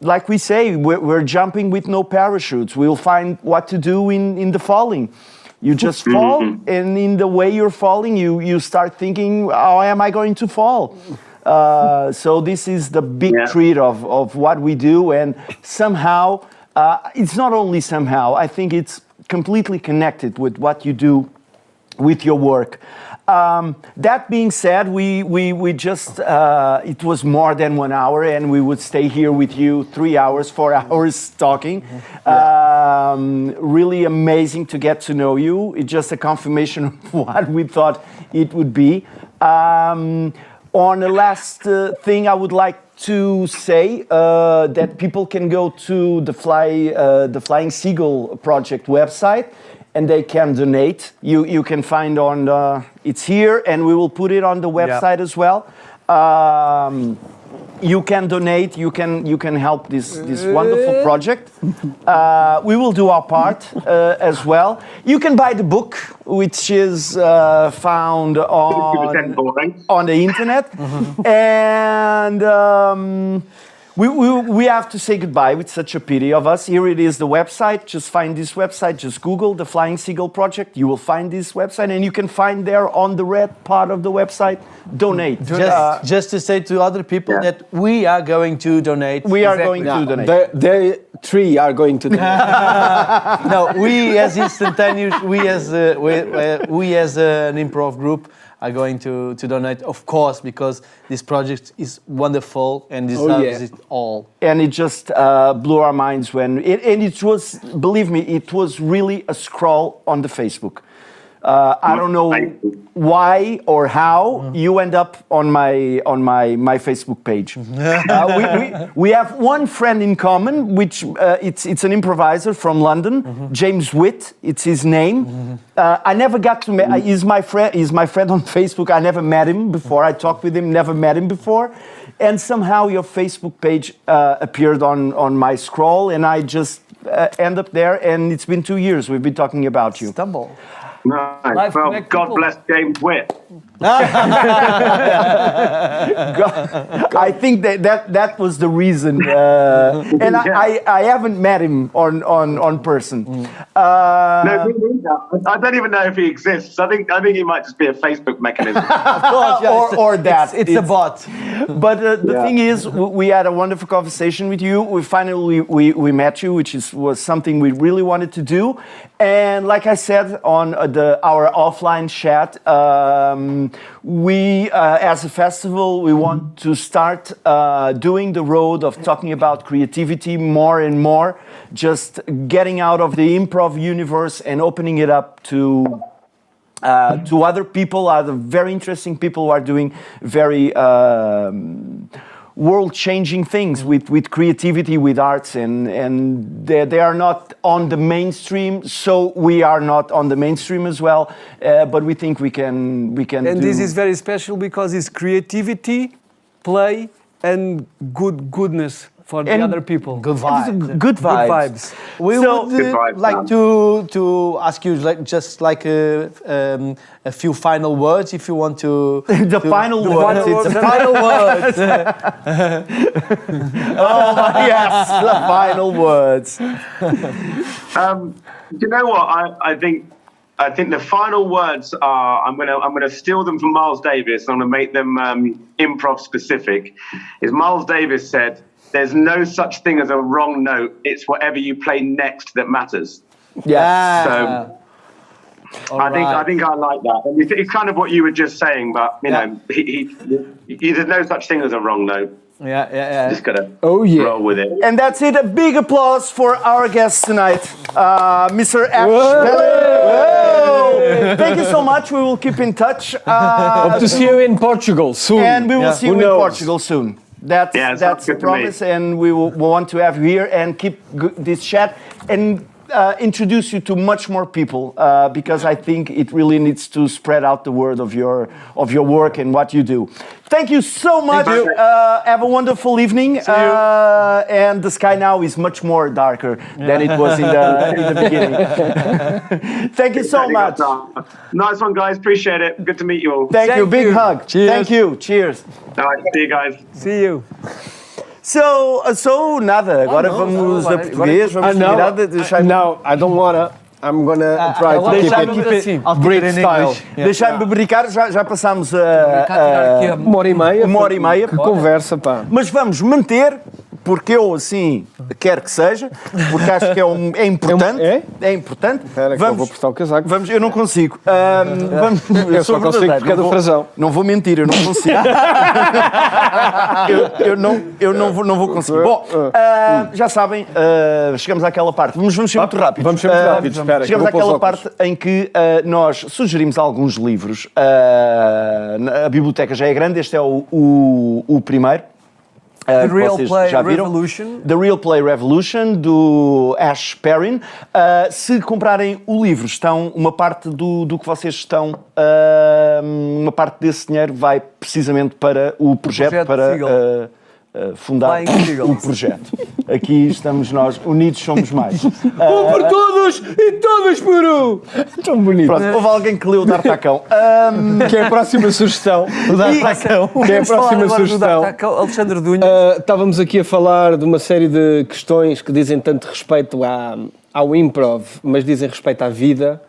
like we say, we're jumping with no parachutes. We'll find what to do in the falling. You just fall, and in the way you're falling, you start thinking, how am I going to fall? So this is the big treat of what we do, and somehow, it's not only somehow, I think it's completely connected with what you do with your work. That being said, we just, it was more than 1 hour and we would stay here with you 3 hours, 4 hours talking. Really amazing to get to know you. It's just a confirmation of what we thought it would be. On the last thing I would like to say that people can go to the Flying Seagull Project website and they can donate. You can find on it's here, and we will put it on the website as well. You can donate. You can help this wonderful project. We will do our part as well. You can buy the book, which is found on the internet, and. We have to say goodbye with such a pity of us. Here it is, the website. Just find this website. Just Google the Flying Seagull Project. You will find this website, and you can find there on the red part of the website, donate. Just to say to other people that we are going to donate. We are going to donate. The three are going to donate. No, we as Espontâneo, we as an improv group are going to donate, of course, because this project is wonderful and deserves it all. And it just blew our minds when it was, believe me, it was really a scroll on the Facebook. I don't know why or how you end up on my Facebook page. We have one friend in common, which it's an improviser from London, James Witt. It's his name. I never got to meet. He's my friend on Facebook. I never met him before. I talked with him. Never met him before. And somehow your Facebook page appeared on my scroll, and I just end up there. And it's been 2 years we've been talking about you. Stumble. Nice. Well, God bless James Witt. I think that was the reason, and I haven't met him on person. No, I don't even know if he exists. I think he might just be a Facebook mechanism. Of course, or that it's a bot. But the thing is, we had a wonderful conversation with you. We finally we met you, which was something we really wanted to do. And like I said on our offline chat, we, as a festival, we want to start doing the road of talking about creativity more and more, just getting out of the improv universe and opening it up to other people, other very interesting people who are doing very world-changing things with creativity, with arts, and they are not on the mainstream, so we are not on the mainstream as well, but we think we can And this is very special because it's creativity, play, and goodness for the And other people. Good vibes. good vibes. We So- would Good vibes, like to ask you like a few final words if you want to. The final words. final It's words. Final words. oh yes, the final words. You know what? I think the final words are. I'm gonna steal them from Miles Davis. I'm gonna make them improv specific. Is Miles Davis said, "There's no such thing as a wrong note. It's whatever you play next that matters." Yes. So I think I like that. And it's kind of what you were just saying, but you know, there's no such thing as a wrong note. Yeah. Just gotta yeah. roll with it. And that's it. A big applause for our guest tonight, Mr. Ash Perrin. Whoa. Thank you so much. We will keep in touch. Hope to see you in Portugal soon. And we will see you Who in knows? Portugal soon. That's sounds the good to me. promise, and we will want to have you here and keep this chat and introduce you to much more people because I think it really needs to spread out the word of your work and what you do. Thank you so much. Have a wonderful evening. And the sky now is much more darker than it was in the beginning. Thank you so much. Nice one, guys. Appreciate it. Good to meet you all. Thank you. Big hug. Cheers. Thank you. Cheers. All right, see you guys. See you. So nada, agora vamos a português, vamos virar, deixar-me No, I don't wanna. I'm gonna try to keep it I'll keep Brit it in style. English. Yeah. deixar-me brincar, já passámos Uma hora e meia. uma hora e meia, Que conversa, pá. mas vamos manter, porque eu assim quero que seja, porque acho que é importante. É importante. Espera que eu vou prestar o casaco. Eu não consigo. Eu só consigo porque é do frasão. Não vou mentir, eu não consigo. eu não vou conseguir. Bom, já sabem, chegamos àquela parte. Vamos ser muito rápidos. Vamos ser muito rápidos. Espera, que eu Chegamos vou pôr os àquela óculos. parte em que nós sugerimos alguns livros. A biblioteca já é grande, este é o primeiro. The que Real vocês Play já viram. Revolution. The Real Play Revolution, do Ash Perrin. Se comprarem o livro, uma parte do que vocês estão, uma parte desse dinheiro vai precisamente para o projeto, para fundar Flying Seagull. o projeto. Aqui estamos nós, unidos somos mais. Um por todos e todos por um. Tão bonito. Pronto, houve alguém que leu o D'Artacão. Que é a próxima sugestão. Que é a próxima sugestão. Alexandre Dunha. Estávamos aqui a falar de uma série de questões que dizem tanto respeito ao improv, mas dizem respeito à vida.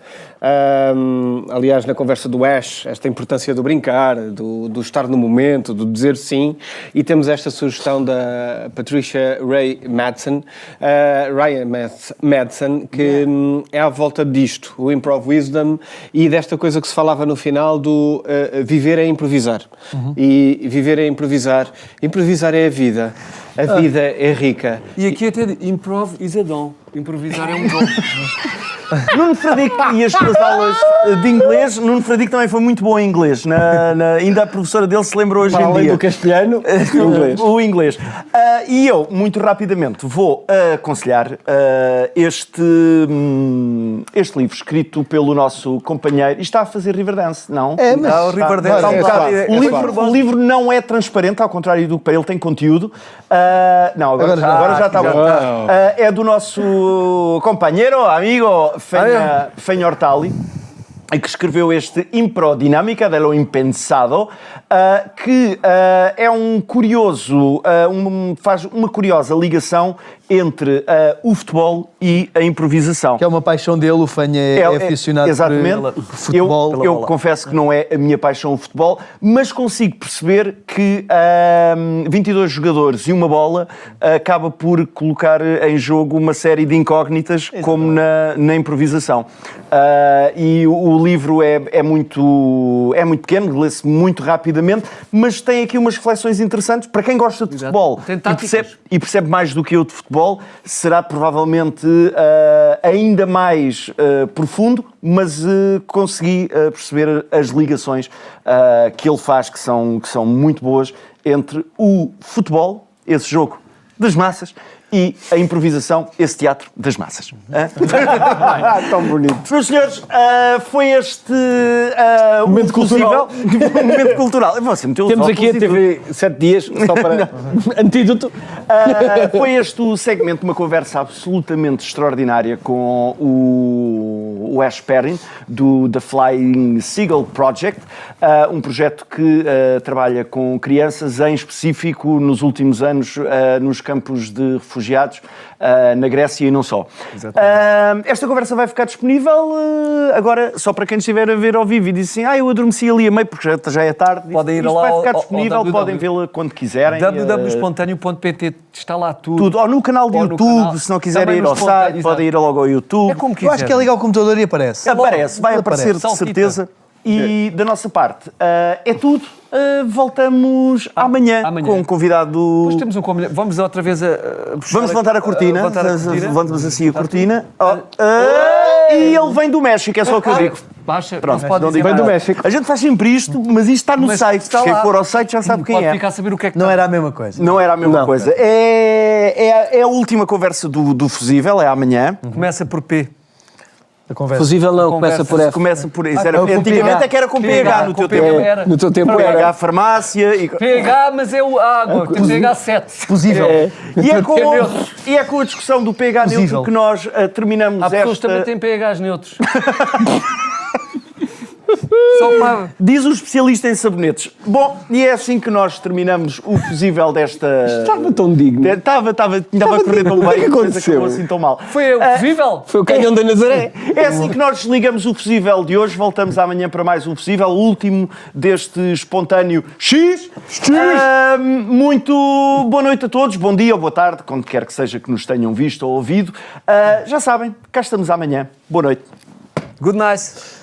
Aliás, na conversa do Ash, esta importância do brincar, do estar no momento, do dizer sim, e temos esta sugestão da Patricia Madsen, que é à volta disto, o improv wisdom, e desta coisa que se falava no final do viver é improvisar. E viver é improvisar. Improvisar é a vida. A vida é rica. E aqui até improv is a dom. Improvisar é um dom. Nuno Fradique e as suas aulas de inglês. Nuno Fradique também foi muito bom em inglês. Ainda a professora dele se lembra hoje Para em além dia. do castelhano, o inglês. O inglês. E eu, muito rapidamente, vou aconselhar este livro escrito pelo nosso companheiro. E está a fazer Riverdance, não? É, mas o Riverdance Está um é bocado. fácil. O livro não é transparente, ao contrário do que ele tem conteúdo. Não, agora já está bom. É do nosso companheiro, amigo Fenha Hortali, que escreveu este Improdinâmica de lo Impensado, que é faz uma curiosa ligação entre o futebol e a improvisação. Que é uma paixão dele, o Fanha é aficionado exatamente. por futebol. Eu confesso que não é a minha paixão o futebol, mas consigo perceber que 22 jogadores e uma bola acaba por colocar em jogo uma série de incógnitas, como na improvisação. E o O livro é muito pequeno, lê-se muito rapidamente, mas tem aqui umas reflexões interessantes. Para quem gosta de futebol e percebe mais do que eu de futebol, será provavelmente ainda mais profundo, mas consegui perceber as ligações que ele faz, que são muito boas, entre o futebol, esse jogo das massas, e a improvisação, esse teatro das massas. Tão bonito. Meus senhores, foi este Momento cultural. Momento cultural. Temos aqui a TV 7 dias, só para antídoto. Foi este o segmento, uma conversa absolutamente extraordinária com o Ash Perrin, do The Flying Seagull Project, um projeto que trabalha com crianças, em específico, nos últimos anos, nos campos de refugiados, na Grécia e não só. Esta conversa vai ficar disponível agora, só para quem estiver a ver ao vivo e diz assim, eu adormeci ali a meio, porque já é tarde. Podem ir isto lá vai ficar ao disponível, podem vê-la quando quiserem. www.espontâneo.pt, está lá tudo. Ou no canal de YouTube, se não quiserem ir ao site, podem ir logo ao YouTube. É como Eu quiser. acho que é ligar o computador e aparece. Vai aparecer de Saltita. certeza. E da nossa parte é tudo. Voltamos amanhã com um convidado. Depois temos um convidado. Vamos outra vez Vamos levantar a cortina. Levantamos assim a cortina. E ele vem do México, é só o que eu digo. Baixa, Pronto, não pode dizer Vem do nada. México. A gente faz sempre isto, mas isto está no Mas site. está Quem lá. for ao site já sabe quem Pode é. ficar a saber o que é que Não era a mesma coisa. Não era a mesma coisa. É a última conversa do Fusível, é amanhã. Começa por P. A conversa. Fusível não, Conversa. começa por F. Começa por isso. com Antigamente PH. é que era com PH no teu com tempo. PH era. No teu tempo era. PH farmácia e... PH, mas é o água, tem PH 7. Possível. E é com a discussão do PH neutro Possível. que nós terminamos Há pessoas que também esta... têm PHs neutros. Só para... Diz o especialista em sabonetes. Bom, e é assim que nós terminamos o Fusível desta... Estava tão digno. Estava a correr tão bem. O que aconteceu? Acabou assim tão mal. Foi possível? Foi o canhão da Nazaré. É assim que nós desligamos o Fusível de hoje. Voltamos amanhã para mais um Fusível, o último deste espontâneo X. Muito boa noite a todos, bom dia ou boa tarde, quando quer que seja que nos tenham visto ou ouvido. Já sabem, cá estamos amanhã. Boa noite. Good night.